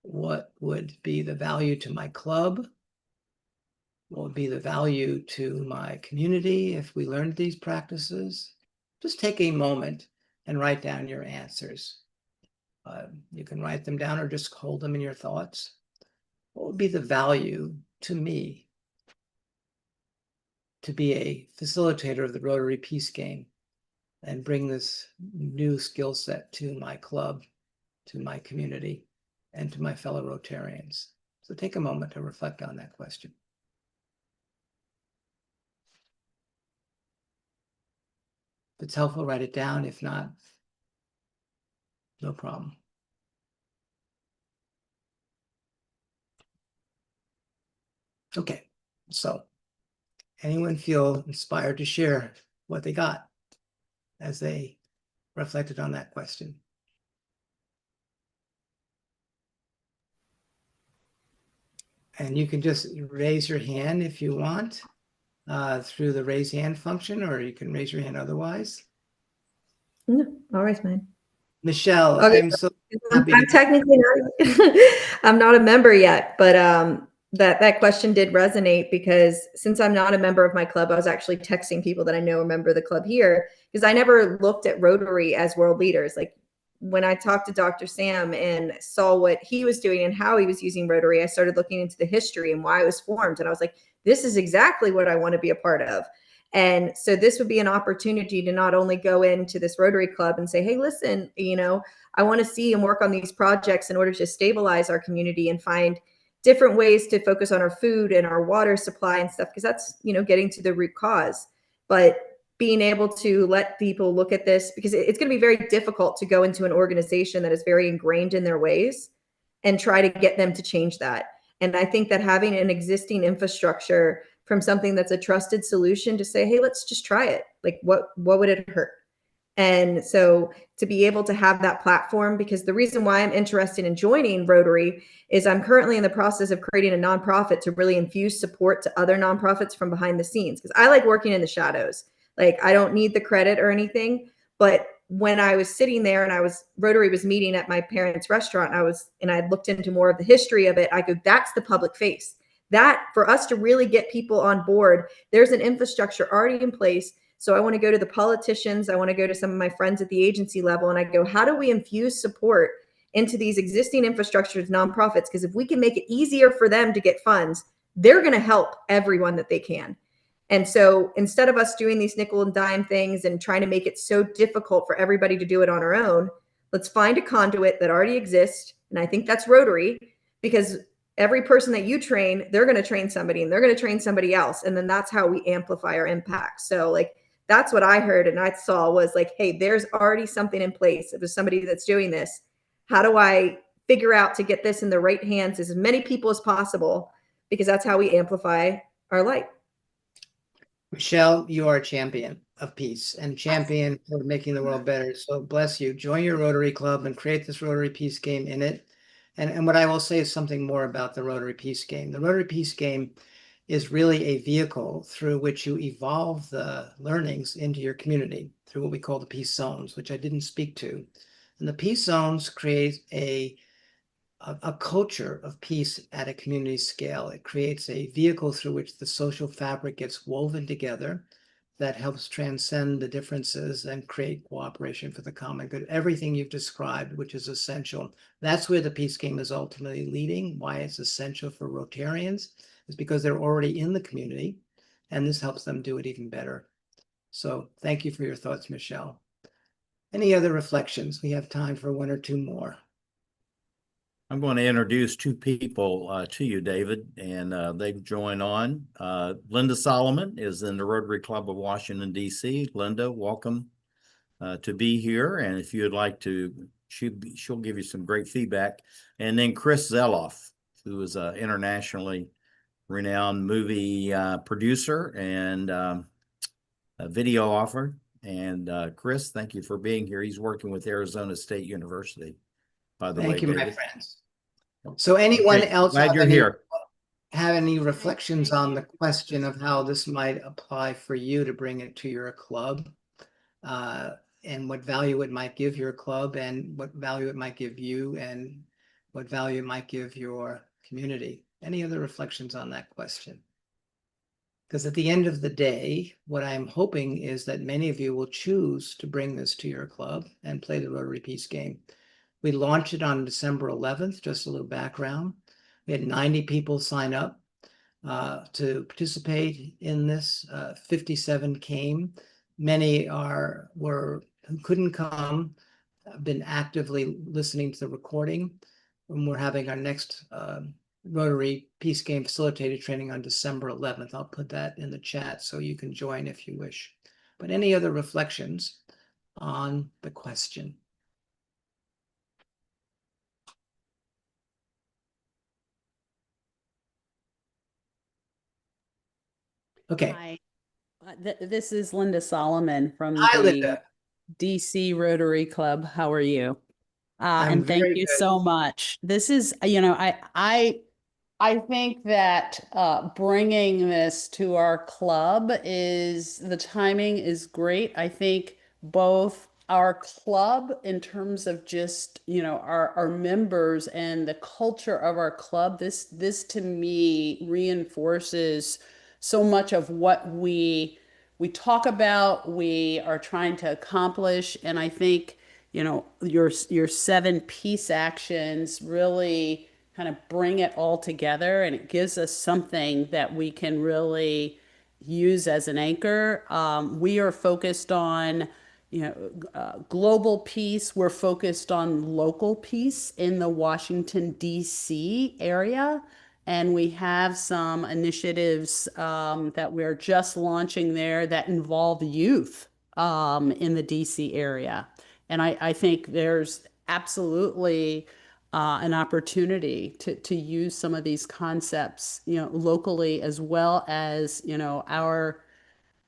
Speaker 12: What would be the value to my club? What would be the value to my community if we learned these practices? Just take a moment and write down your answers. You can write them down or just hold them in your thoughts. What would be the value to me to be a facilitator of the Rotary Peace Game and bring this new skill set to my club, to my community, and to my fellow Rotarians? So take a moment to reflect on that question. If it's helpful, write it down. If not, no problem. Okay, so anyone feel inspired to share what they got as they reflected on that question? And you can just raise your hand if you want through the raise hand function, or you can raise your hand otherwise.
Speaker 10: No, I'll raise mine.
Speaker 12: Michelle,
Speaker 10: Okay.
Speaker 12: I'm so happy.
Speaker 10: I'm technically not, I'm not a member yet, but that question did resonate because since I'm not a member of my club, I was actually texting people that I know are a member of the club here because I never looked at Rotary as world leaders. Like when I talked to Dr. Sam and saw what he was doing and how he was using Rotary, I started looking into the history and why it was formed. And I was like, this is exactly what I want to be a part of. And so this would be an opportunity to not only go into this Rotary Club and say, hey, listen, I want to see and work on these projects in order to stabilize our community and find different ways to focus on our food and our water supply and stuff, because that's, getting to the root cause. But being able to let people look at this, because it's going to be very difficult to go into an organization that is very ingrained in their ways and try to get them to change that. And I think that having an existing infrastructure from something that's a trusted solution to say, hey, let's just try it. Like what would it hurt? And so to be able to have that platform, because the reason why I'm interested in joining Rotary is I'm currently in the process of creating a nonprofit to really infuse support to other nonprofits from behind the scenes. Because I like working in the shadows. Like I don't need the credit or anything. But when I was sitting there and Rotary was meeting at my parents' restaurant, and I looked into more of the history of it, I go, that's the public face. That for us to really get people on board, there's an infrastructure already in place. So I want to go to the politicians. I want to go to some of my friends at the agency level. And I go, how do we infuse support into these existing infrastructures, nonprofits? Because if we can make it easier for them to get funds, they're going to help everyone that they can. And so instead of us doing these nickel and dime things and trying to make it so difficult for everybody to do it on our own, let's find a conduit that already exists. And I think that's Rotary, because every person that you train, they're going to train somebody and they're going to train somebody else. And then that's how we amplify our impact. So like, that's what I heard and I saw was like, hey, there's already something in place. If there's somebody that's doing this, how do I figure out to get this in the right hands as many people as possible? Because that's how we amplify our light.
Speaker 12: Michelle, you are a champion of peace and champion for making the world better. So bless you. Join your Rotary Club and create this Rotary Peace Game in it. And what I will say is something more about the Rotary Peace Game. The Rotary Peace Game is really a vehicle through which you evolve the learnings into your community through what we call the peace zones, which I didn't speak to. And the peace zones create a culture of peace at a community scale. It creates a vehicle through which the social fabric gets woven together that helps transcend the differences and create cooperation for the common good. Everything you've described, which is essential. That's where the peace game is ultimately leading. Why it's essential for Rotarians is because they're already in the community, and this helps them do it even better. So thank you for your thoughts, Michelle. Any other reflections? We have time for one or two more.
Speaker 1: I'm going to introduce two people to you, David, and they've joined on. Linda Solomon is in the Rotary Club of Washington, D.C. Linda, welcome to be here. And if you'd like to, she'll give you some great feedback. And then Chris Zeloff, who is an internationally renowned movie producer and a videographer. And Chris, thank you for being here. He's working with Arizona State University, by the way.
Speaker 12: Thank you,
Speaker 1: David.
Speaker 12: my friends. So anyone else
Speaker 1: glad you're here.
Speaker 12: Have any reflections on the question of how this might apply for you to bring it to your club, and what value it might give your club, and what value it might give you, and what value it might give your community? Any other reflections on that question? Because at the end of the day, what I'm hoping is that many of you will choose to bring this to your club and play the Rotary Peace Game. We launched it on December 11th, just a little background. We had 90 people sign up to participate in this. 57 came. Many who couldn't come, have been actively listening to the recording. And we're having our next Rotary Peace Game facilitated training on December 11th. I'll put that in the chat so you can join if you wish. But any other reflections on the question? Okay.
Speaker 15: Hi, this is Linda Solomon from
Speaker 12: Hi,
Speaker 15: the
Speaker 12: Linda.
Speaker 15: DC Rotary Club. How are you?
Speaker 12: I'm
Speaker 15: and thank
Speaker 12: very
Speaker 15: you
Speaker 12: good.
Speaker 15: so much. This is, I think that bringing this to our club the timing is great. I think both our club in terms of just, our members and the culture of our club, this to me reinforces so much of what we talk about, we are trying to accomplish. And I think, your 7 peace actions really kind of bring it all together, and it gives us something that we can really use as an anchor. We are focused on, global peace. We're focused on local peace in the Washington, D.C. area. And we have some initiatives that we're just launching there that involve youth in the DC area. And I think there's absolutely an opportunity to use some of these concepts, locally, as well as, our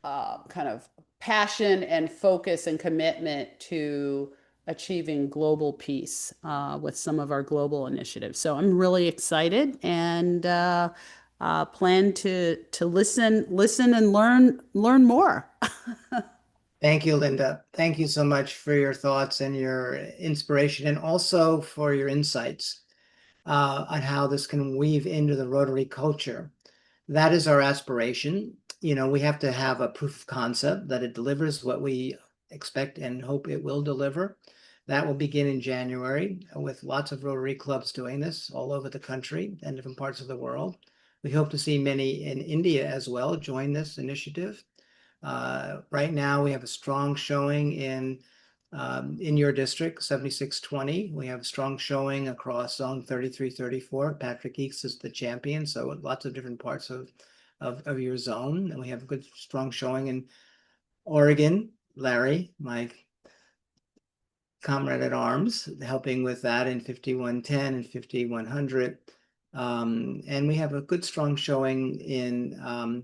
Speaker 15: kind of passion and focus and commitment to achieving global peace with some of our global initiatives. So I'm really excited and plan to listen and learn more.
Speaker 12: Thank you, Linda. Thank you so much for your thoughts and your inspiration, and also for your insights on how this can weave into the Rotary culture. That is our aspiration. We have to have a proof of concept that it delivers what we expect and hope it will deliver. That will begin in January with lots of Rotary clubs doing this all over the country and different parts of the world. We hope to see many in India as well join this initiative. Right now, we have a strong showing in your district, 7620. We have a strong showing across zone 3334. Patrick Eakes is the champion, so lots of different parts of your zone. And we have a good, strong showing in Oregon. Larry, my comrade at arms, helping with that in 5110 and 5100. And we have a good, strong showing in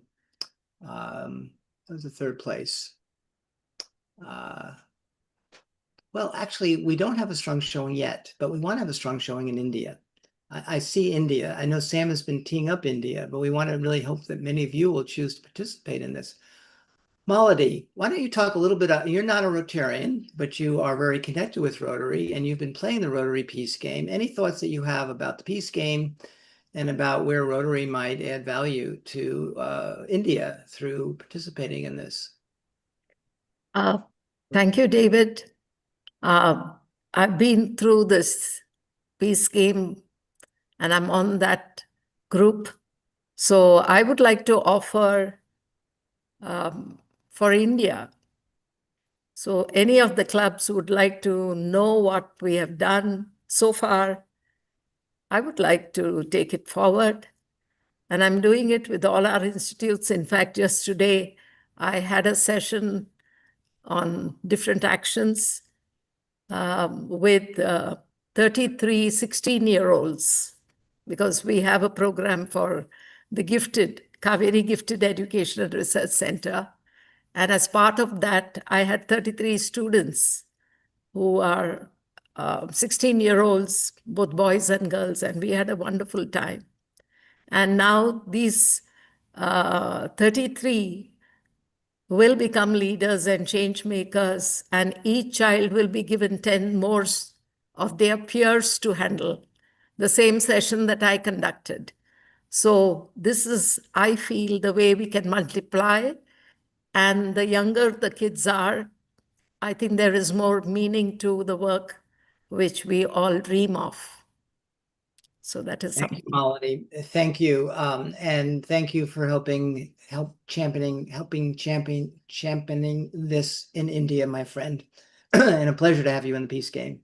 Speaker 12: what was the third place? Well, actually, we don't have a strong showing yet, but we want to have a strong showing in India. I see India. I know Sam has been teeing up India, but we want to really hope that many of you will choose to participate in this. Malady, why don't you talk a little bit? You're not a Rotarian, but you are very connected with Rotary, and you've been playing the Rotary Peace Game. Any thoughts that you have about the Peace Game and about where Rotary might add value to India through participating in this?
Speaker 4: Thank you, David. I've been through this peace game and I'm on that group. So I would like to offer for India. So any of the clubs would like to know what we have done so far, I would like to take it forward. And I'm doing it with all our institutes. In fact, just today, I had a session on different actions with 33 16-year-olds, because we have a program for the gifted, Kaveri Gifted Education and Research Center. And as part of that, I had 33 students who are 16-year-olds, both boys and girls, and we had a wonderful time. And now these 33 will become leaders and change makers, and each child will be given 10 more of their peers to handle, the same session that I conducted. So this is, I feel, the way we can multiply. And the younger the kids are, I think there is more meaning to the work which we all dream of. So that is
Speaker 12: Thank
Speaker 4: something.
Speaker 12: you, Malady. Thank you. And thank you for championing this in India, my friend. And a pleasure to have you in the Peace Game.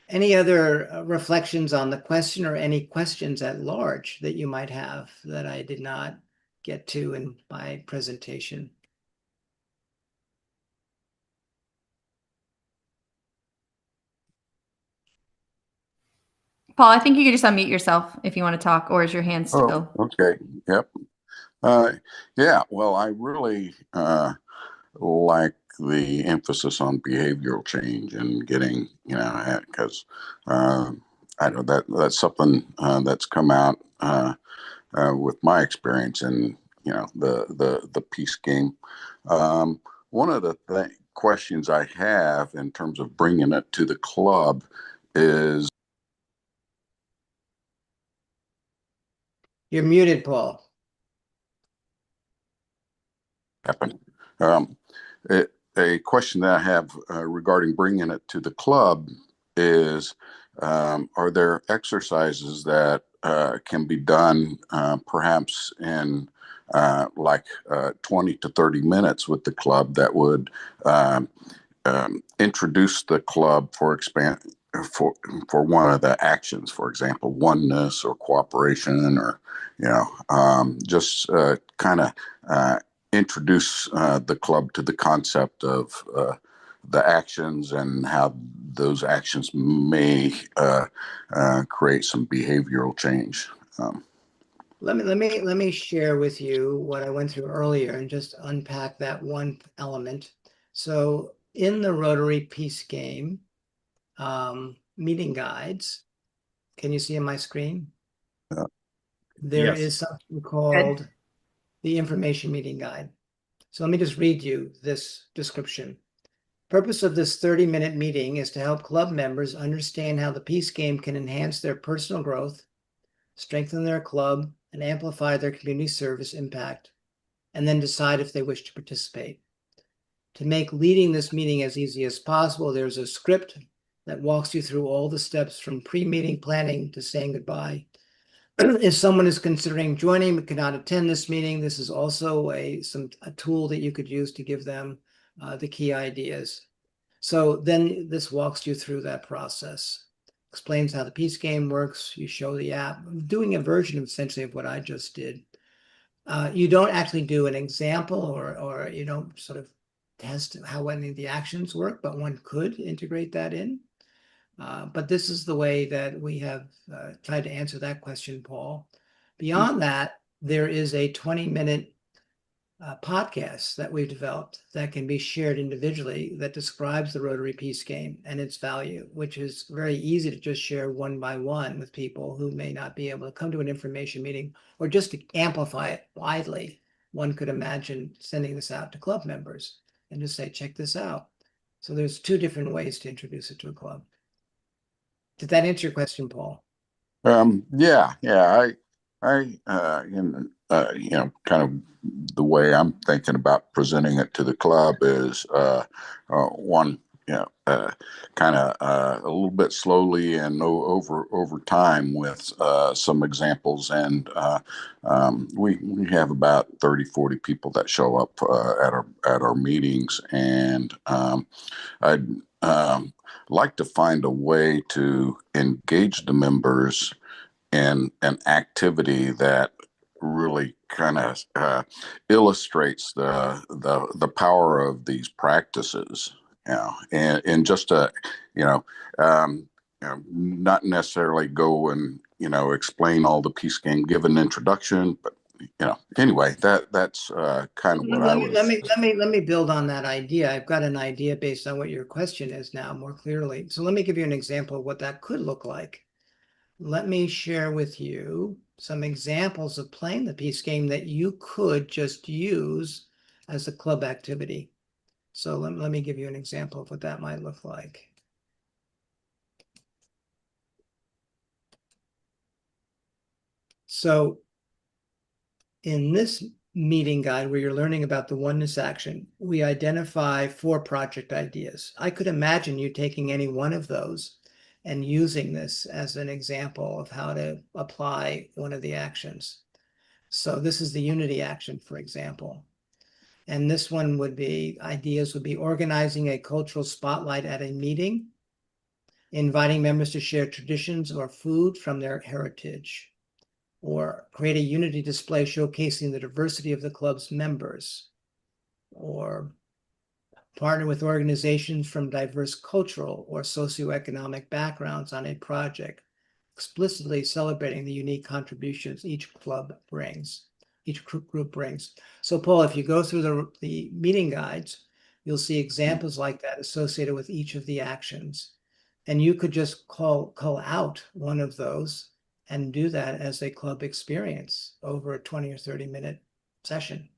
Speaker 12: Any other reflections on the question or any questions at large that you might have that I did not get to in my presentation?
Speaker 10: Paul, I think you could just unmute yourself if you want to talk, or is your hand still?
Speaker 7: Oh, okay. Yep. Yeah, well, I really like the emphasis on behavioral change and getting, because I know that's something that's come out with my experience in, the peace game. One of the questions I have in terms of bringing it to the club is.
Speaker 12: You're muted, Paul.
Speaker 7: Happen. A question that I have regarding bringing it to the club is, are there exercises that can be done perhaps in 20 to 30 minutes with the club that would introduce the club for one of the actions, for example, oneness or cooperation, or just kind of introduce the club to the concept of the actions and how those actions may create some behavioral change.
Speaker 12: Let me share with you what I went through earlier and just unpack that one element. So in the Rotary Peace Game meeting guides, can you see on my screen? There
Speaker 1: Yes.
Speaker 12: is something called the information meeting guide. So let me just read you this description. Purpose of this 30-minute meeting is to help club members understand how the Peace Game can enhance their personal growth, strengthen their club, and amplify their community service impact, and then decide if they wish to participate. To make leading this meeting as easy as possible, there's a script that walks you through all the steps from pre-meeting planning to saying goodbye. if someone is considering joining but cannot attend this meeting, this is also a tool that you could use to give them the key ideas. So then this walks you through that process, explains how the Peace Game works. You show the app, doing a version of essentially of what I just did. You don't actually do an example or you don't sort of test how any of the actions work, but one could integrate that in. But this is the way that we have tried to answer that question, Paul. Beyond that, there is a 20-minute podcast that we've developed that can be shared individually that describes the Rotary Peace Game and its value, which is very easy to just share one by one with people who may not be able to come to an information meeting, or just to amplify it widely. One could imagine sending this out to club members and just say, check this out. So there's two different ways to introduce it to a club. Did that answer your question, Paul?
Speaker 7: Yeah. Kind of the way I'm thinking about presenting it to the club is one, kind of a little bit slowly and over time with some examples. And we have about 30, 40 people that show up at our meetings, and I'd like to find a way to engage the members in an activity that really kind of illustrates the power of these practices, and just to not necessarily go and explain all the Peace Game, give an introduction, but anyway, that's kind of what I was.
Speaker 12: Let me build on that idea. I've got an idea based on what your question is now more clearly. So let me give you an example of what that could look like. Let me share with you some examples of playing the Peace Game that you could just use as a club activity. So let me give you an example of what that might look like. So in this meeting guide where you're learning about the oneness action, we identify 4 project ideas. I could imagine you taking any one of those and using this as an example of how to apply one of the actions. So this is the unity action, for example. And this one would be, ideas would be organizing a cultural spotlight at a meeting, inviting members to share traditions or food from their heritage, or create a unity display showcasing the diversity of the club's members, or partner with organizations from diverse cultural or socioeconomic backgrounds on a project, explicitly celebrating the unique contributions each club brings, each group brings. So Paul, if you go through the meeting guides, you'll see examples like that associated with each of the actions. And you could just call out one of those and do that as a club experience over a 20 or 30-minute session.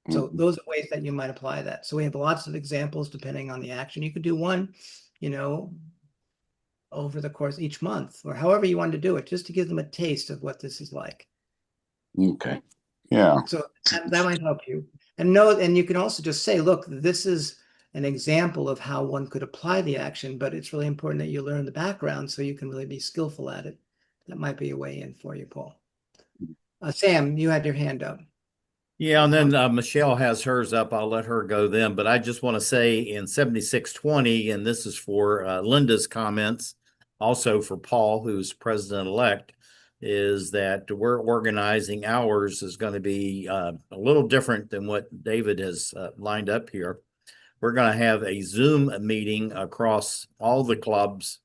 Speaker 12: So those are ways that you might apply that. So we have lots of examples depending on the action. You could do one, over the course each month, or however you want to do it, just to give them a taste of what this is like.
Speaker 7: Okay. Yeah.
Speaker 12: So that might help you. And you can also just say, look, this is an example of how one could apply the action, but it's really important that you learn the background so you can really be skillful at it. That might be a way in for you, Paul. Sam, you had your hand up.
Speaker 1: Yeah, and then Michelle has hers up. I'll let her go then. But I just want to say in 7620, and this is for Linda's comments, also for Paul, who's president-elect, is that we're organizing ours is going to be a little different than what David has lined up here. We're going to have a Zoom meeting across all the clubs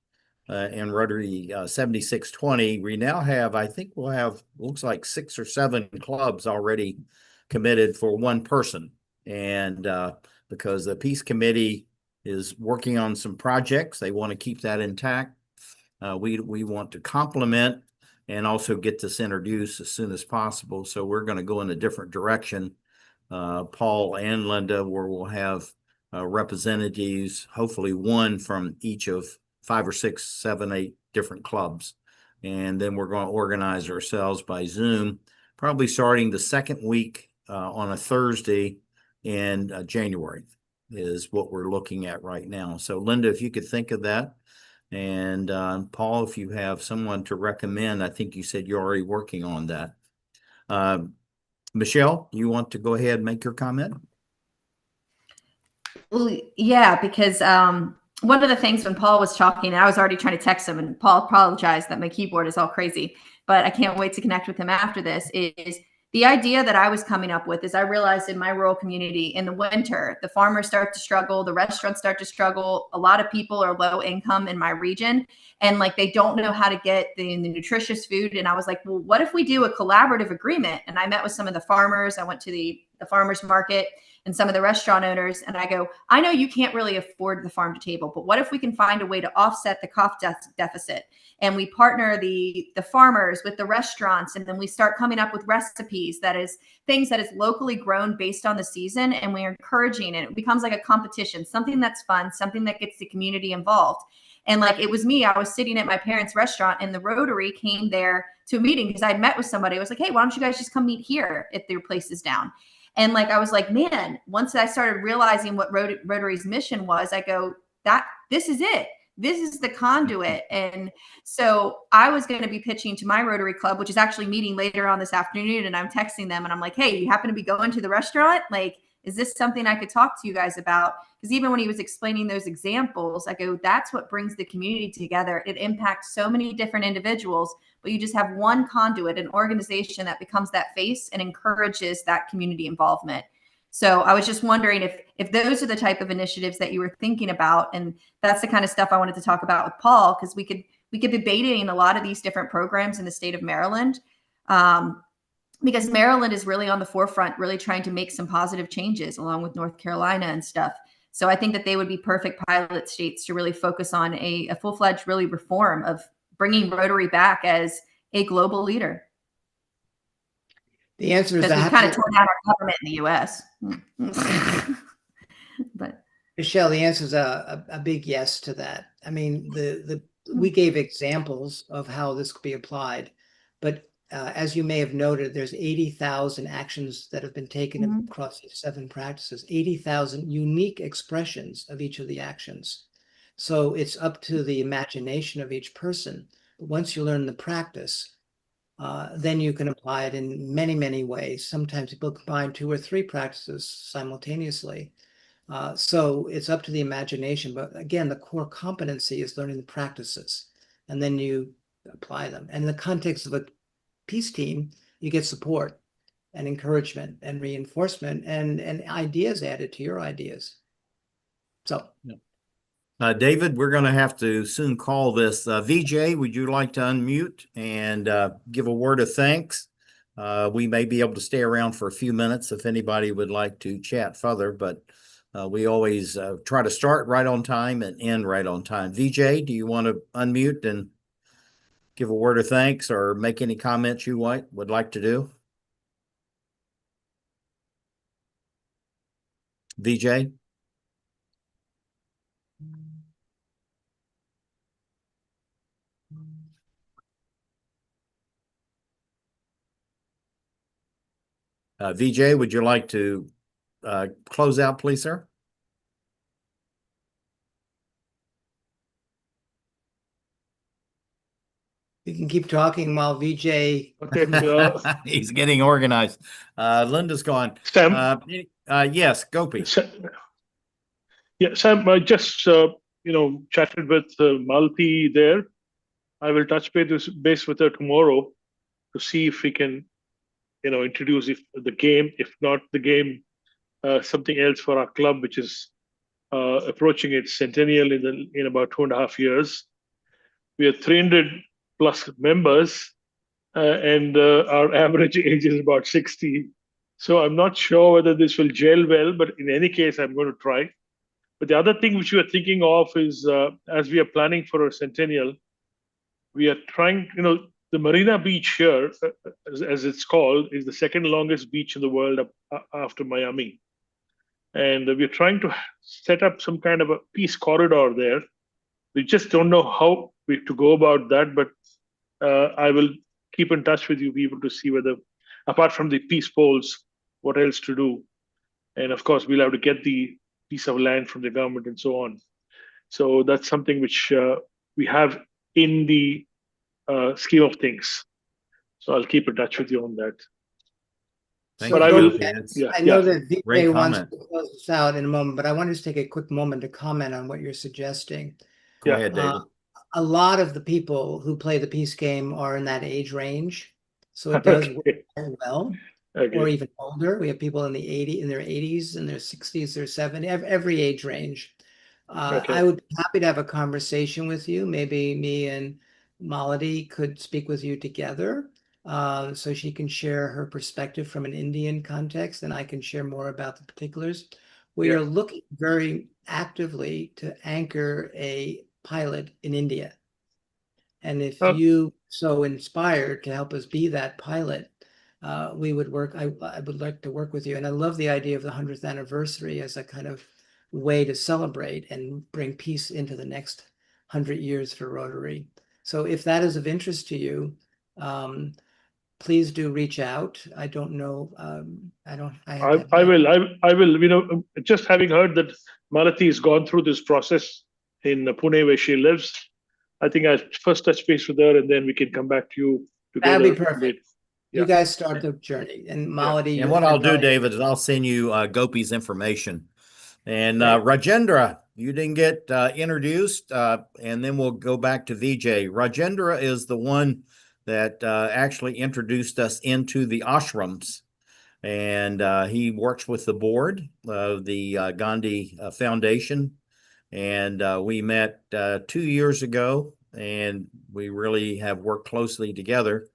Speaker 1: in Rotary 7620. We now have, I think we'll have, looks like 6 or 7 clubs already committed for one person. And because the Peace Committee is working on some projects, they want to keep that intact. We want to complement and also get this introduced as soon as possible. So we're going to go in a different direction, Paul and Linda, where we'll have representatives, hopefully one from each of 5 or 6, 7, 8 different clubs. And then we're going to organize ourselves by Zoom, probably starting the second week on a Thursday in January is what we're looking at right now. So Linda, if you could think of that. And Paul, if you have someone to recommend, I think you said you're already working on that. Michelle, you want to go ahead and make your comment?
Speaker 10: Well, yeah, because one of the things when Paul was talking, I was already trying to text him, and Paul apologized that my keyboard is all crazy, but I can't wait to connect with him after this, is the idea that I was coming up with is I realized in my rural community in the winter, the farmers start to struggle, the restaurants start to struggle. A lot of people are low income in my region, and like they don't know how to get the nutritious food. And I was like, well, what if we do a collaborative agreement? And I met with some of the farmers. I went to the farmers market and some of the restaurant owners, and I go, I know you can't really afford the farm to table, but what if we can find a way to offset the cost deficit? And we partner the farmers with the restaurants, and then we start coming up with recipes that is things that is locally grown based on the season, and we're encouraging it. It becomes like a competition, something that's fun, something that gets the community involved. And like it was me, I was sitting at my parents' restaurant, and the Rotary came there to a meeting because I'd met with somebody. I was like, hey, why don't you guys just come meet here if their place is down? And like, I was like, man, once I started realizing what Rotary's mission was, I go, this is it. This is the conduit. And so I was going to be pitching to my Rotary Club, which is actually meeting later on this afternoon. And I'm texting them and I'm like, hey, you happen to be going to the restaurant? Like, is this something I could talk to you guys about? Because even when he was explaining those examples, I go, that's what brings the community together. It impacts so many different individuals, but you just have one conduit, an organization that becomes that face and encourages that community involvement. So I was just wondering if those are the type of initiatives that you were thinking about, and that's the kind of stuff I wanted to talk about with Paul, because we could be debating a lot of these different programs in the state of Maryland, because Maryland is really on the forefront, really trying to make some positive changes along with North Carolina and stuff. So I think that they would be perfect pilot states to really focus on a full-fledged really reform of bringing Rotary back as a global leader.
Speaker 12: The answer is
Speaker 10: because we kind of torn down our government in the U.S. But
Speaker 12: Michelle, the answer is a big yes to that. I mean, we gave examples of how this could be applied, but as you may have noted, there's 80,000 actions that have been taken across these 7 practices, 80,000 unique expressions of each of the actions. So it's up to the imagination of each person. But once you learn the practice, then you can apply it in many, many ways. Sometimes people combine 2 or 3 practices simultaneously. So it's up to the imagination. But again, the core competency is learning the practices, and then you apply them. And in the context of a peace team, you get support and encouragement and reinforcement and ideas added to your ideas. So.
Speaker 1: David, we're going to have to soon call this. VJ, would you like to unmute and give a word of thanks? We may be able to stay around for a few minutes if anybody would like to chat further, but we always try to start right on time and end right on time. VJ, do you want to unmute and give a word of thanks or make any comments you would like to do? VJ? VJ, would you like to close out, please, sir?
Speaker 12: You can keep talking while VJ.
Speaker 3: Okay.
Speaker 1: He's getting organized. Linda's gone.
Speaker 3: Sam?
Speaker 1: Yes, Gopi.
Speaker 3: Yeah, Sam, I just chatted with Malti there. I will touch base with her tomorrow to see if we can, introduce the game. If not the game, something else for our club, which is approaching its centennial in about 2.5 years. We are 300 plus members, and our average age is about 60. So I'm not sure whether this will gel well, but in any case, I'm going to try. But the other thing which we are thinking of is, as we are planning for a centennial, we are trying, the Marina Beach here, as it's called, is the second longest beach in the world after Miami. And we're trying to set up some kind of a peace corridor there. We just don't know how to go about that, but I will keep in touch with you people to see whether, apart from the peace poles, what else to do. And of course, we'll have to get the piece of land from the government and so on. So that's something which we have in the scheme of things. So I'll keep in touch with you on that.
Speaker 1: Thank
Speaker 3: But
Speaker 1: you,
Speaker 3: I will,
Speaker 1: Gopi. That's
Speaker 3: yeah,
Speaker 12: I know
Speaker 3: yeah.
Speaker 12: that
Speaker 1: great
Speaker 12: VJ wants
Speaker 1: comment.
Speaker 12: to close us out in a moment, but I want to just take a quick moment to comment on what you're suggesting.
Speaker 1: Go
Speaker 3: Yeah.
Speaker 1: ahead, David.
Speaker 12: A lot of the people who play the peace game are in that age range, so it does work
Speaker 3: Okay.
Speaker 12: very well.
Speaker 3: Okay.
Speaker 12: Or even older. We have people in their 80s, in their 60s, their 70s, every age range.
Speaker 3: Okay.
Speaker 12: I would be happy to have a conversation with you. Maybe me and Malati could speak with you together, so she can share her perspective from an Indian context, and I can share more about the particulars. We
Speaker 3: Yeah.
Speaker 12: are looking very actively to anchor a pilot in India. And if
Speaker 3: Oh.
Speaker 12: you so inspired to help us be that pilot, we would work. I would like to work with you. And I love the idea of the 100th anniversary as a kind of way to celebrate and bring peace into the next 100 years for Rotary. So if that is of interest to you, please do reach out. I don't know.
Speaker 3: I will, you know, just having heard that Malati has gone through this process in Pune where she lives, I think I'll first touch base with her and then we can come back to you together.
Speaker 12: That'd be perfect.
Speaker 3: Later.
Speaker 12: You
Speaker 3: Yeah.
Speaker 12: guys start the journey. And Malati,
Speaker 1: And what I'll do, David, is I'll send you Gopi's information. And Rajendra, you didn't get introduced, and then we'll go back to VJ. Rajendra is the one that actually introduced us into the ashrams. And he works with the board of the Gandhi Foundation. And we met 2 years ago, and we really have worked closely together.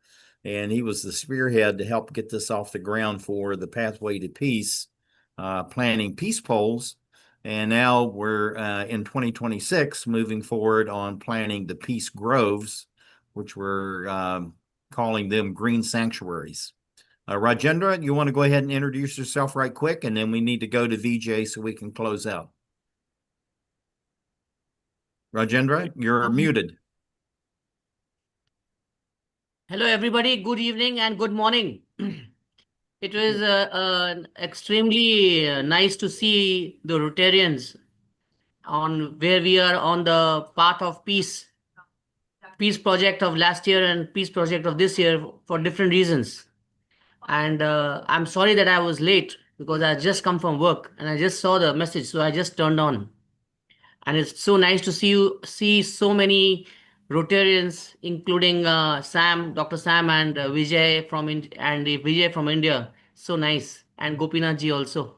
Speaker 1: And he was the spearhead to help get this off the ground for the Pathway to Peace, planning peace polls. And now we're in 2026 moving forward on planning the peace groves, which we're calling them green sanctuaries. Rajendra, you want to go ahead and introduce yourself right quick, and then we need to go to VJ so we can close out. Rajendra, you're muted.
Speaker 16: Hello, everybody. Good evening and good morning. It was extremely nice to see the Rotarians on where we are on the path of peace project of last year and peace project of this year for different reasons. And I'm sorry that I was late because I just come from work and I just saw the message, so I just turned on. And it's so nice to see so many Rotarians, including Sam, Dr. Sam, and Vijay from India. So nice, and Gopinath ji also.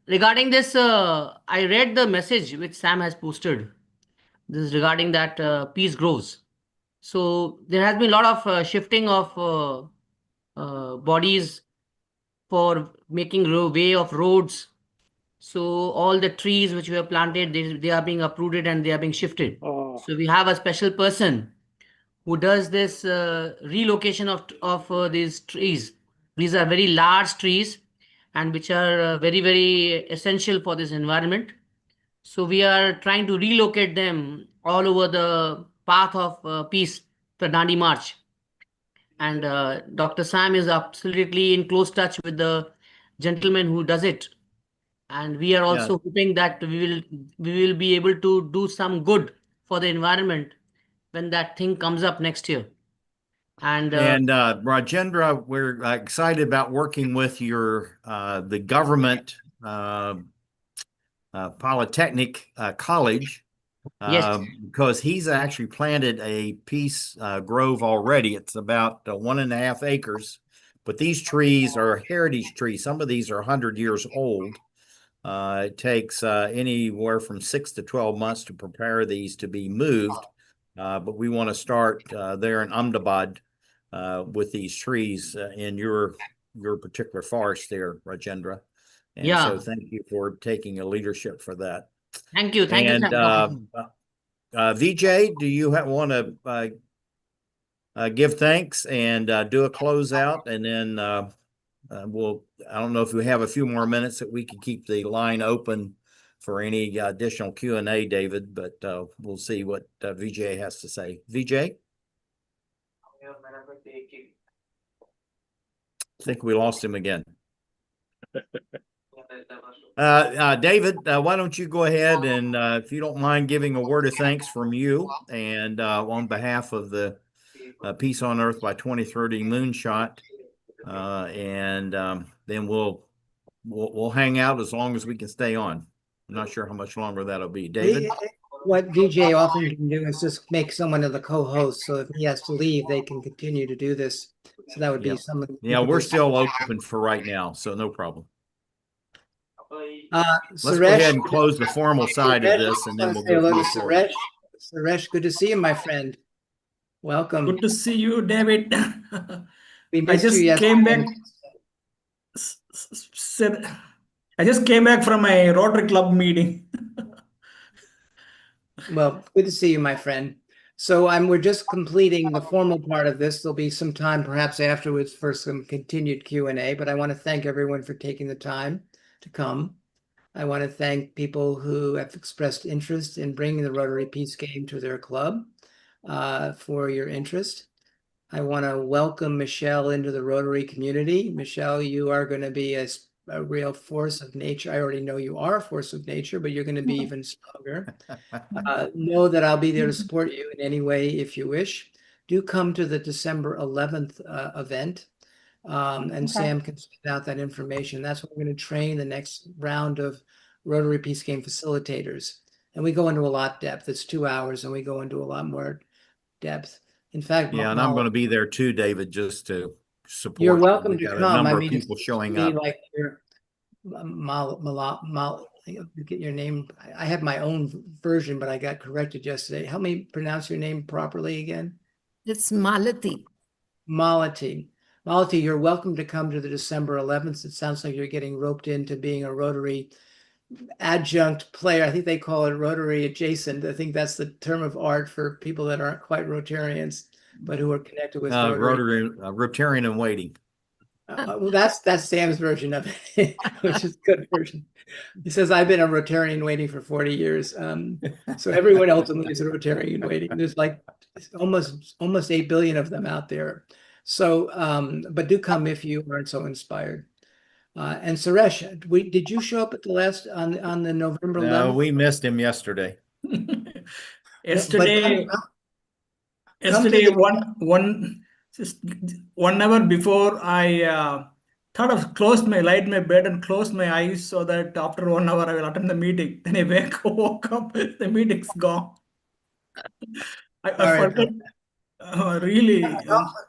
Speaker 16: Regarding this, I read the message which Sam has posted. This is regarding that peace grows. So there has been a lot of shifting of bodies for making way of roads. So all the trees which were planted, they are being uprooted and they are being shifted. So we have a special person who does this relocation of these trees. These are very large trees and which are very essential for this environment. So we are trying to relocate them all over the path of peace, the Dandi March. And Dr. Sam is absolutely in close touch with the gentleman who does it. And we are also hoping that we will be able to do some good for the environment when that thing comes up next year. And
Speaker 1: Rajendra, we're excited about working with your the government Polytechnic College.
Speaker 16: Yes.
Speaker 1: Because he's actually planted a peace grove already. It's about 1.5 acres, but these trees are heritage trees. Some of these are 100 years old. It takes anywhere from 6 to 12 months to prepare these to be moved. But we want to start there in Ahmedabad with these trees in your particular forest there, Rajendra. And so thank you for taking a leadership for that.
Speaker 16: Thank you. Thank you.
Speaker 1: VJ, do you want to give thanks and do a closeout, and then I don't know if we have a few more minutes that we can keep the line open for any additional Q&A, David, but we'll see what VJ has to say. VJ? I think we lost him again. David, why don't you go ahead and, if you don't mind giving a word of thanks from you and on behalf of the Peace on Earth by 2030 Moonshot, and then we'll hang out as long as we can stay on. I'm not sure how much longer that'll be. David?
Speaker 12: What VJ often can do is just make someone of the co-host, so if he has to leave, they can continue to do this. So that would
Speaker 1: Yeah.
Speaker 12: be someone.
Speaker 1: Yeah, we're still open for right now, so no problem. Let's go ahead and close the formal side of this, and then we'll go
Speaker 12: hello to
Speaker 1: move forward.
Speaker 12: Suresh, good to see you, my friend. Welcome.
Speaker 17: Good to see you, David.
Speaker 12: We
Speaker 17: I
Speaker 12: missed
Speaker 17: just
Speaker 12: you
Speaker 17: came
Speaker 12: yesterday.
Speaker 17: back. I just came back from a Rotary Club meeting.
Speaker 12: Well, good to see you, my friend. So we're just completing the formal part of this. There'll be some time perhaps afterwards for some continued Q&A, but I want to thank everyone for taking the time to come. I want to thank people who have expressed interest in bringing the Rotary Peace Game to their club for your interest. I want to welcome Michelle into the Rotary community. Michelle, you are going to be a real force of nature. I already know you are a force of nature, but you're going to be even stronger. Know that I'll be there to support you in any way if you wish. Do come to the December 11th event. And Sam can send out that information. That's what we're going to train the next round of Rotary Peace Game facilitators. And we go into a lot depth. It's 2 hours and we go into a lot more depth. In fact,
Speaker 1: yeah, and I'm going to be there too, David, just to support.
Speaker 12: You're welcome to
Speaker 1: got
Speaker 12: come.
Speaker 1: a number of people showing up.
Speaker 12: Like your get your name. I have my own version, but I got corrected yesterday. Help me pronounce your name properly again.
Speaker 4: It's Malati.
Speaker 12: Malati. Malati, you're welcome to come to the December 11th. It sounds like you're getting roped into being a Rotary adjunct player. I think they call it Rotary adjacent. I think that's the term of art for people that aren't quite Rotarians, but who are connected with Rotary.
Speaker 1: Rotarian in waiting.
Speaker 12: Well, that's Sam's version of it, which is a good version. He says, I've been a Rotarian waiting for 40 years. So everyone ultimately is a Rotarian waiting. There's like almost 8 billion of them out there. So, but do come if you aren't so inspired. And Suresh, did you show up at the last on the November 11th?
Speaker 1: No, we missed him yesterday.
Speaker 17: Yesterday, just 1 hour before, I thought of light my bed and closed my eyes so that after 1 hour I will attend the meeting. Then I woke up, the meeting's gone. I forgot. Really.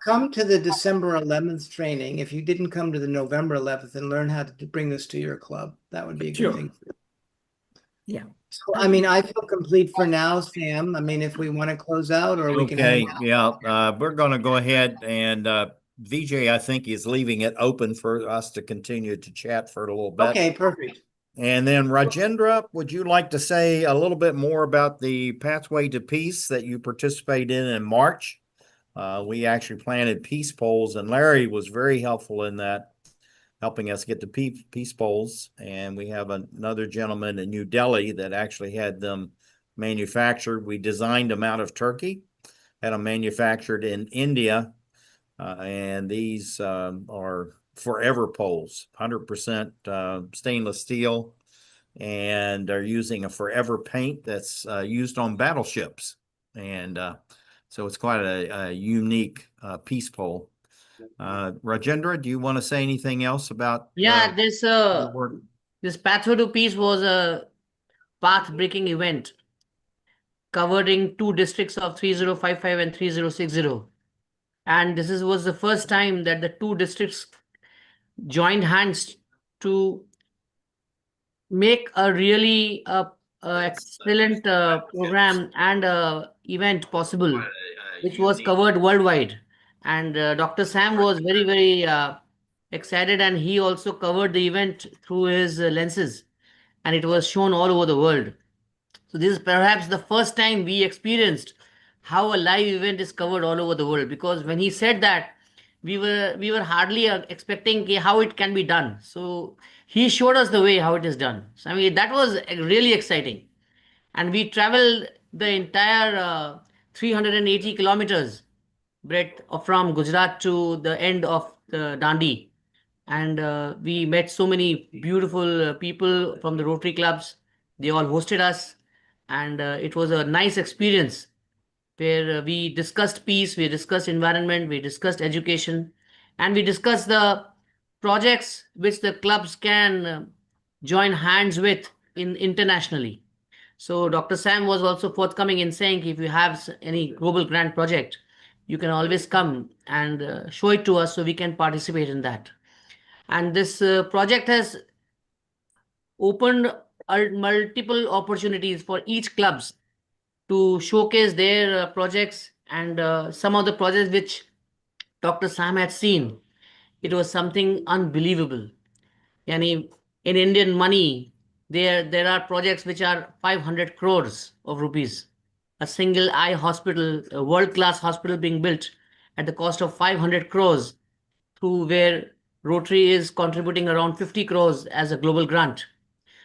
Speaker 12: Come to the December 11th training. If you didn't come to the November 11th, and learn how to bring this to your club. That would be a good thing for you.
Speaker 4: Yeah.
Speaker 12: So, I mean, I feel complete for now, Sam. I mean, if we want to close out or we can.
Speaker 1: Okay, yeah, we're going to go ahead and VJ, I think, is leaving it open for us to continue to chat for a little bit.
Speaker 12: Okay, perfect.
Speaker 1: And then Rajendra, would you like to say a little bit more about the Pathway to Peace that you participated in March? We actually planted peace poles, and Larry was very helpful in that, helping us get the peace poles. And we have another gentleman in New Delhi that actually had them manufactured. We designed them out of Turkey, had them manufactured in India, and these are forever poles, 100% stainless steel, and are using a forever paint that's used on battleships. And so it's quite a unique peace pole. Rajendra, do you want to say anything else about?
Speaker 16: Yeah, this Pathway to Peace was a path-breaking event covering 2 districts of 3055 and 3060. And this was the first time that the 2 districts joined hands to make a really excellent program and event possible, which was covered worldwide. And Dr. Sam was very, very excited, and he also covered the event through his lenses, and it was shown all over the world. So this is perhaps the first time we experienced how a live event is covered all over the world, because when he said that, we were hardly expecting how it can be done. So he showed us the way how it is done. So I mean, that was really exciting. And we traveled the entire 380 kilometers breadth from Gujarat to the end of the Dandi. and we met so many beautiful people from the Rotary clubs. They all hosted us, and it was a nice experience where we discussed peace, we discussed environment, we discussed education, and we discussed the projects which the clubs can join hands with in internationally. So Dr. Sam was also forthcoming in saying if you have any global grant project, you can always come and show it to us so we can participate in that. And this project has opened multiple opportunities for each clubs to showcase their projects, and some of the projects which Dr. Sam had seen. It was something unbelievable. Yani, in Indian money, there are projects which are 500 crores of rupees. A single eye hospital, a world-class hospital being built at the cost of 500 crores, through where Rotary is contributing around 50 crores as a global grant.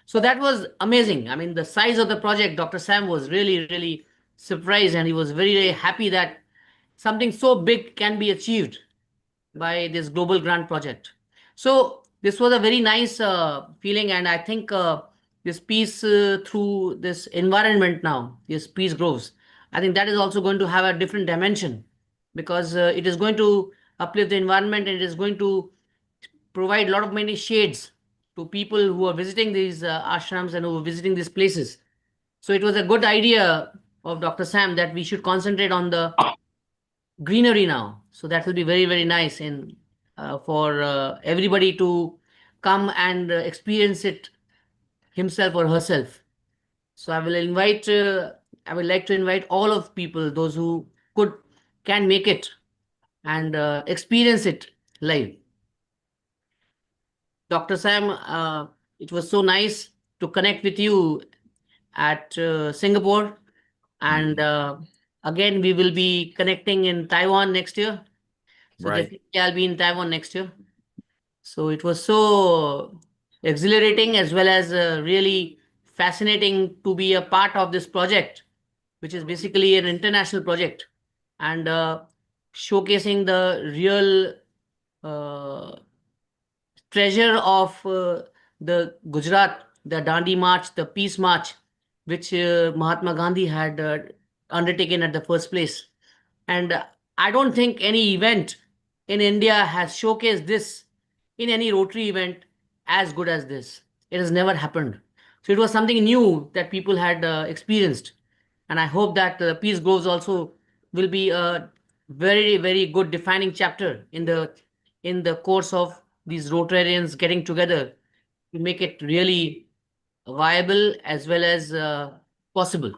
Speaker 16: So that was amazing. I mean, the size of the project, Dr. Sam was really, really surprised, and he was very, very happy that something so big can be achieved by this global grant project. So this was a very nice feeling, and I think this peace through this environment now, this peace grows. I think that is also going to have a different dimension, because it is going to uplift the environment, and it is going to provide a lot of many shades to people who are visiting these ashrams and who are visiting these places. So it was a good idea of Dr. Sam that we should concentrate on the greenery now. So that will be very, very nice in for everybody to come and experience it himself or herself. So I will invite, I would like to invite all of people, those who can make it and experience it live. Dr. Sam, it was so nice to connect with you at Singapore. And again, we will be connecting in Taiwan next year. So
Speaker 1: Right.
Speaker 16: definitely I'll be in Taiwan next year. So it was so exhilarating as well as really fascinating to be a part of this project, which is basically an international project, and showcasing the real treasure of the Gujarat, the Dandi March, the Peace March, which Mahatma Gandhi had undertaken at the first place. And I don't think any event in India has showcased this in any Rotary event as good as this. It has never happened. So it was something new that people had experienced. And I hope that Peace Groves also will be a very, very good defining chapter in the course of these Rotarians getting together to make it really viable as well as possible.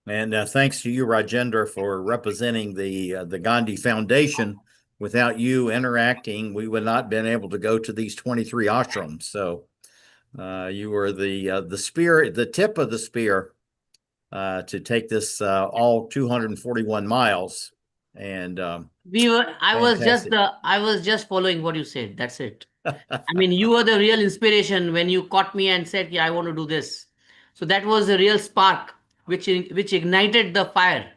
Speaker 1: And thanks to you, Rajendra, for representing the Gandhi Foundation. Without you interacting, we would not been able to go to these 23 ashrams. So you were the spear, the tip of the spear, to take this all 241 miles. And
Speaker 16: I was just following what you said. That's it. I mean, you were the real inspiration when you caught me and said, "Yeah, I want to do this." So that was the real spark which ignited the fire.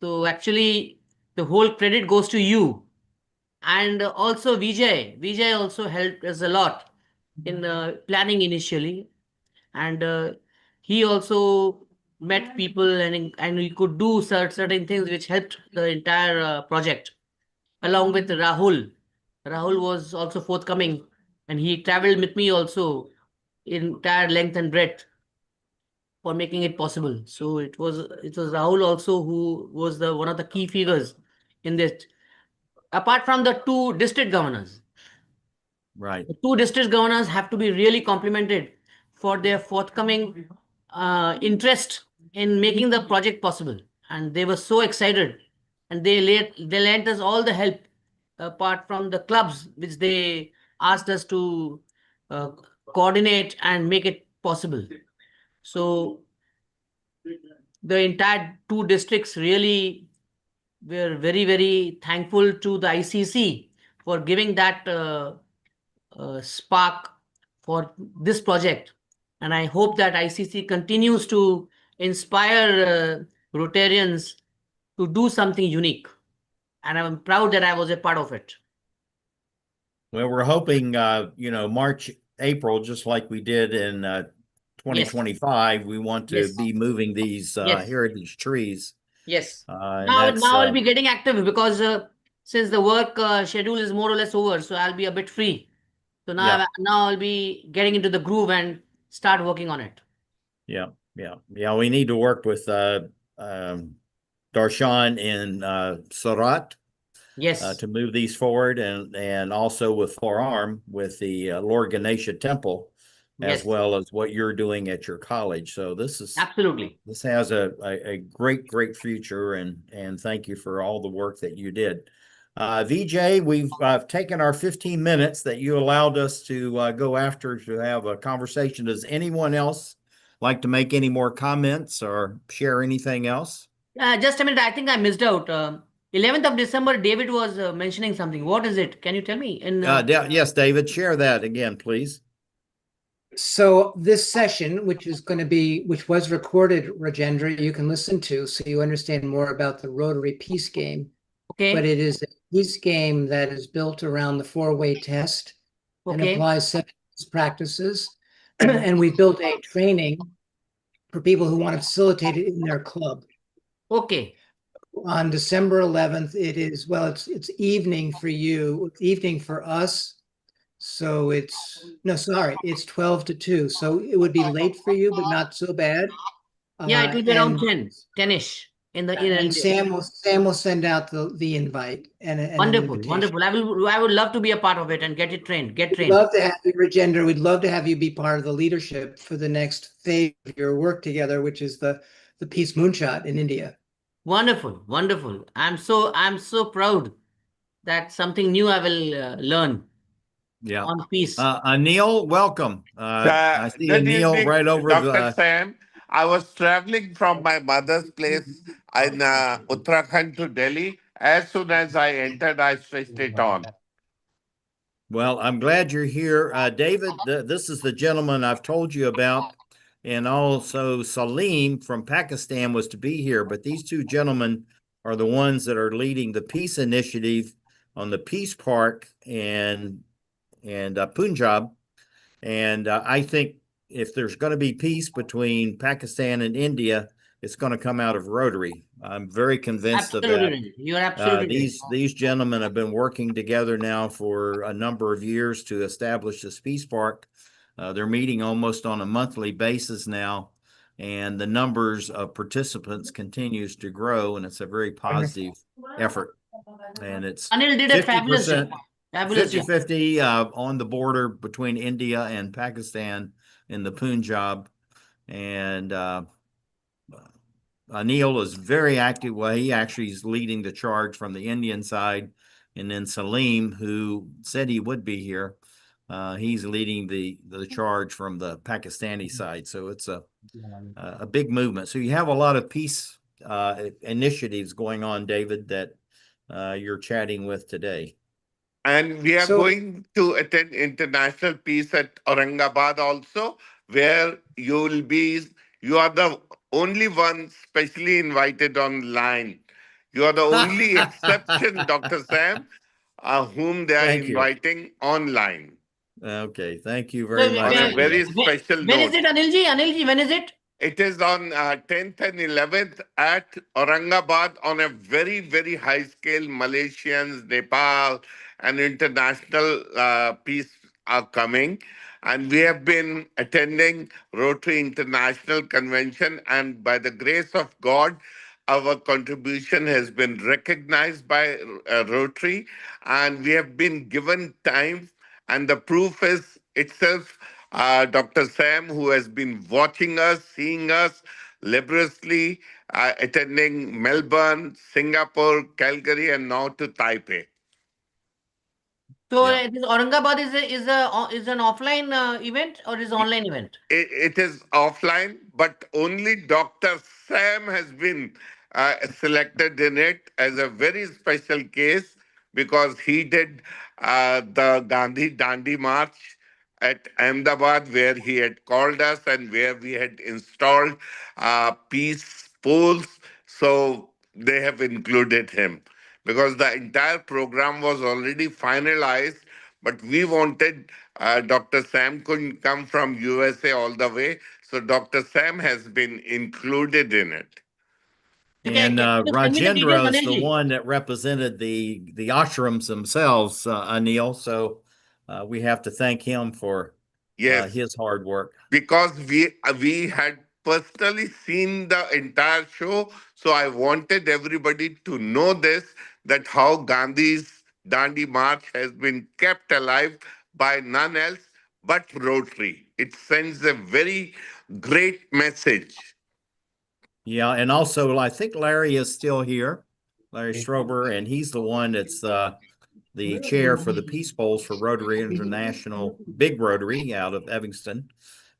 Speaker 16: So actually, the whole credit goes to you, and also Vijay. Vijay also helped us a lot in planning initially, and he also met people, and he could do certain things which helped the entire project, along with Rahul. Rahul was also forthcoming, and he traveled with me also in entire length and breadth for making it possible. So it was Rahul also who was the one of the key figures in this. Apart from the two district governors,
Speaker 1: right.
Speaker 16: the two district governors have to be really complimented for their forthcoming interest in making the project possible, and they were so excited, and they lent us all the help apart from the clubs which they asked us to uh, coordinate and make it possible. So the entire two districts really were very, very thankful to the ICC for giving that spark for this project. And I hope that ICC continues to inspire Rotarians to do something unique. And I'm proud that I was a part of it.
Speaker 1: Well, we're hoping, March, April, just like we did in 2025, we want to
Speaker 16: Yes.
Speaker 1: be moving these
Speaker 16: Yes.
Speaker 1: heritage trees.
Speaker 16: Yes.
Speaker 1: And
Speaker 16: Now,
Speaker 1: that's,
Speaker 16: now I'll be getting active because since the work schedule is more or less over, so I'll be a bit free. So now,
Speaker 1: Yeah.
Speaker 16: now I'll be getting into the groove and start working on it.
Speaker 1: Yeah. We need to work with Darshan in Surat
Speaker 16: Yes.
Speaker 1: to move these forward, and also with Forearm with the Lord Ganesha Temple, as
Speaker 16: Yes.
Speaker 1: well as what you're doing at your college. So this
Speaker 16: Absolutely.
Speaker 1: has a great future, and thank you for all the work that you did. VJ, we've taken our 15 minutes that you allowed us to go after to have a conversation. Does anyone else like to make any more comments or share anything else?
Speaker 16: Just a minute. I think I missed out. 11th of December, David was mentioning something. What is it? Can you tell me?
Speaker 1: Yes, David, share that again, please.
Speaker 12: So this session, which was recorded, Rajendra, you can listen to so you understand more about the Rotary Peace Game.
Speaker 16: Okay.
Speaker 12: But it is a peace game that is built around the four-way test and
Speaker 16: Okay.
Speaker 12: applies 7 practices. And we built a training for people who want to facilitate it in their club.
Speaker 16: Okay.
Speaker 12: On December 11th, it's evening for you, it's evening for us. So it's 12 to 2. So it would be late for you, but not so bad.
Speaker 16: Yeah, it will be around 10-ish in the
Speaker 12: and Sam will send out the invite and an
Speaker 16: wonderful,
Speaker 12: invitation.
Speaker 16: wonderful. I would love to be a part of it and get trained.
Speaker 12: We'd love to have you, Rajendra. We'd love to have you be part of the leadership for the next phase of your work together, which is the Peace Moonshot in India.
Speaker 16: Wonderful, wonderful. I'm so proud that something new I will learn.
Speaker 1: Yeah.
Speaker 16: On peace.
Speaker 1: Anil, welcome. I see
Speaker 18: Good
Speaker 1: Anil
Speaker 18: evening,
Speaker 1: right over
Speaker 18: Dr. Sam. I was traveling from my mother's place in Uttarakhand to Delhi. As soon as I entered, I switched it on.
Speaker 1: Well, I'm glad you're here. David, this is the gentleman I've told you about. And also Salim from Pakistan was to be here. But these two gentlemen are the ones that are leading the peace initiative on the Peace Park and Punjab. And I think if there's going to be peace between Pakistan and India, it's going to come out of Rotary. I'm very convinced of that.
Speaker 16: You're absolutely
Speaker 1: These gentlemen have been working together now for a number of years to establish this peace park. They're meeting almost on a monthly basis now, and the numbers of participants continues to grow, and it's a very positive effort. And it's
Speaker 16: Anil did a fabulous job.
Speaker 1: 50-50 on the border between India and Pakistan in the Punjab. And Anil is very active. Well, he actually is leading the charge from the Indian side. And then Salim, who said he would be here, he's leading the charge from the Pakistani side. So it's a big movement. So you have a lot of peace initiatives going on, David, that you're chatting with today.
Speaker 18: And we are going to attend International Peace at Aurangabad also, where you are the only one specially invited online. You are the only exception, Dr. Sam, whom they are inviting online.
Speaker 1: Okay, thank you very much.
Speaker 18: On a very special
Speaker 16: when
Speaker 18: note.
Speaker 16: Is it, Anilji, when is it?
Speaker 18: It is on 10th and 11th at Aurangabad on a very, very high scale. Malaysians, Nepal, and international peace are coming. And we have been attending Rotary International Convention. And by the grace of God, our contribution has been recognized by Rotary. And we have been given time. And the proof is itself Dr. Sam, who has been watching us, seeing us laboriously, attending Melbourne, Singapore, Calgary, and now to Taipei.
Speaker 16: So this Aurangabad is an offline event or is an online event?
Speaker 18: It is offline, but only Dr. Sam has been selected in it as a very special case because he did the Gandhi Dandi March at Ahmedabad, where he had called us and where we had installed peace poles. So they have included him because the entire program was already finalized but we wanted Dr. Sam couldn't come from USA all the way, so Dr. Sam has been included in it.
Speaker 1: And
Speaker 16: just send me the details,
Speaker 1: Rajendra is the
Speaker 16: Manishji.
Speaker 1: one that represented the ashrams themselves, Anil. So we have to thank him for
Speaker 18: Yes,
Speaker 1: his hard work.
Speaker 18: because we had personally seen the entire show, so I wanted everybody to know this, that how Gandhi's Dandi March has been kept alive by none else but Rotary. It sends a very great message.
Speaker 1: Yeah, and also I think Larry is still here, Larry Strober, and he's the one that's the chair for the Peace Bowls for Rotary International, Big Rotary out of Evanston.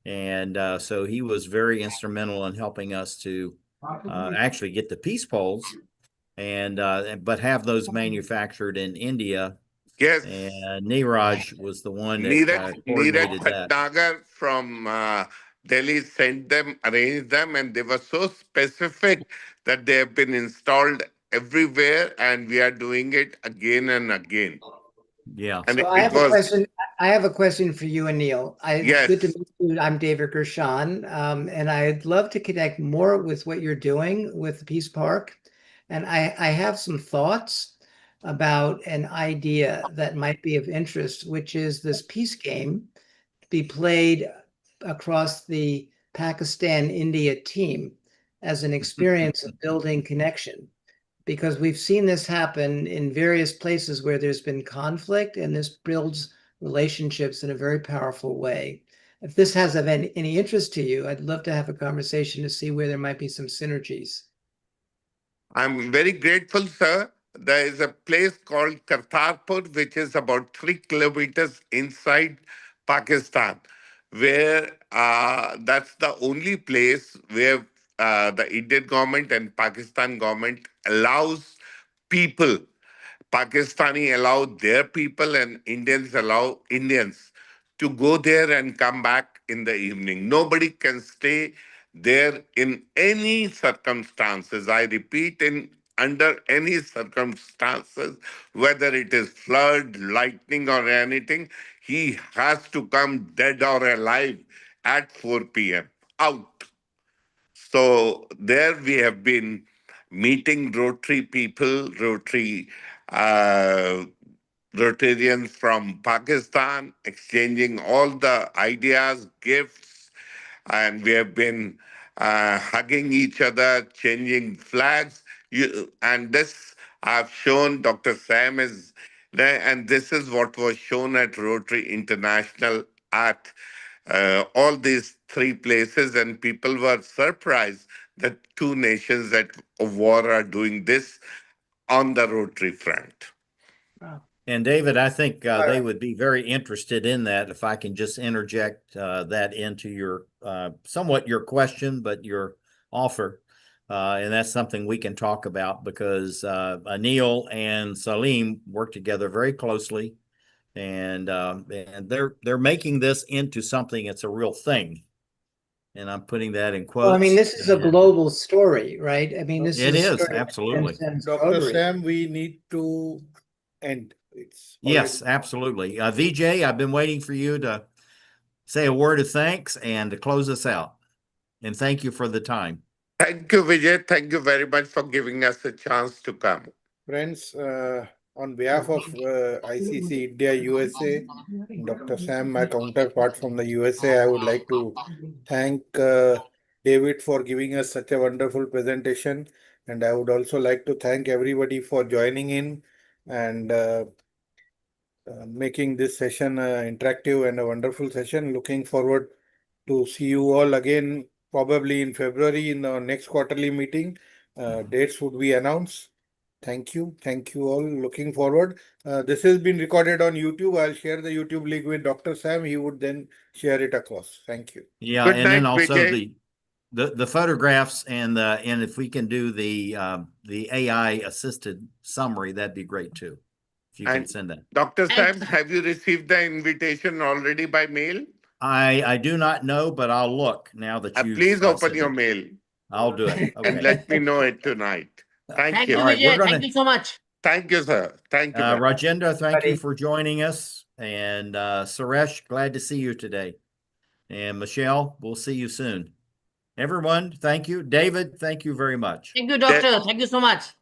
Speaker 1: And so he was very instrumental in helping us to actually get the Peace Bowls and but have those manufactured in India.
Speaker 18: Yes.
Speaker 1: And Neeraj was the one that
Speaker 18: Neeraj
Speaker 1: coordinated that.
Speaker 18: Bhatnagar from Delhi sent them, arranged them, and they were so specific that they have been installed everywhere, and we are doing it again and again.
Speaker 1: Yeah.
Speaker 18: And
Speaker 12: So I have a question. I have a question for you, Anil.
Speaker 18: Yes.
Speaker 12: Good to meet you. I'm David Gershon, and I'd love to connect more with what you're doing with Peace Park. And I have some thoughts about an idea that might be of interest, which is this peace game be played across the Pakistan-India team as an experience of building connection. Because we've seen this happen in various places where there's been conflict, and this builds relationships in a very powerful way. If this has of any interest to you, I'd love to have a conversation to see where there might be some synergies.
Speaker 18: I'm very grateful, sir. There is a place called Kartarpur, which is about 3 kilometers inside Pakistan, where that's the only place where the Indian government and Pakistan government allows people. Pakistani allow their people and Indians allow Indians to go there and come back in the evening. Nobody can stay there in any circumstances. I repeat, in under any circumstances, whether it is flood, lightning, or anything, he has to come dead or alive at 4 p.m. out. So there we have been meeting Rotary people, uh, Rotarians from Pakistan, exchanging all the ideas, gifts, and we have been hugging each other, changing flags. And this I've shown Dr. Sam is there, and this is what was shown at Rotary International at all these 3 places, and people were surprised that 2 nations at war are doing this on the Rotary front.
Speaker 1: And David, I think they would be very interested in that. If I can just interject that into your somewhat your question, but your offer. And that's something we can talk about because Anil and Salim work together very closely, and they're making this into something that's a real thing. And I'm putting that in quotes.
Speaker 12: Well, I mean, this is a global story, right? I mean, this
Speaker 1: it
Speaker 12: is
Speaker 1: is absolutely.
Speaker 2: Dr. Sam, we need to end.
Speaker 1: Yes, absolutely. VJ, I've been waiting for you to say a word of thanks and to close us out. And thank you for the time.
Speaker 18: Thank you, Vijay. Thank you very much for giving us a chance to come.
Speaker 2: Friends, on behalf of ICC India USA, Dr. Sam, my counterpart from the USA, I would like to thank David for giving us such a wonderful presentation. And I would also like to thank everybody for joining in and making this session interactive and a wonderful session. Looking forward to see you all again, probably in February in our next quarterly meeting. Dates would be announced. Thank you. Thank you all. Looking forward. This has been recorded on YouTube. I'll share the YouTube link with Dr. Sam. He would then share it across. Thank you.
Speaker 1: Yeah,
Speaker 18: Good
Speaker 1: and
Speaker 18: night,
Speaker 1: then also
Speaker 18: Vijay.
Speaker 1: the photographs and if we can do the AI assisted summary, that'd be great too. If you can send that.
Speaker 18: Dr. Sam, have you received the invitation already by mail?
Speaker 1: I do not know, but I'll look now that you
Speaker 18: please open your mail.
Speaker 1: I'll do it. Okay.
Speaker 18: And let me know it tonight. Thank
Speaker 16: Thank
Speaker 18: you.
Speaker 16: you,
Speaker 1: All right,
Speaker 16: Vijay.
Speaker 1: we're gonna-
Speaker 16: Thank you so much.
Speaker 18: Thank you, sir. Thank you.
Speaker 1: Rajendra, thank you for joining us. And Suresh, glad to see you today. And Michelle, we'll see you soon. Everyone, thank you. David, thank you very much.
Speaker 16: Thank you, doctor. Thank you so much.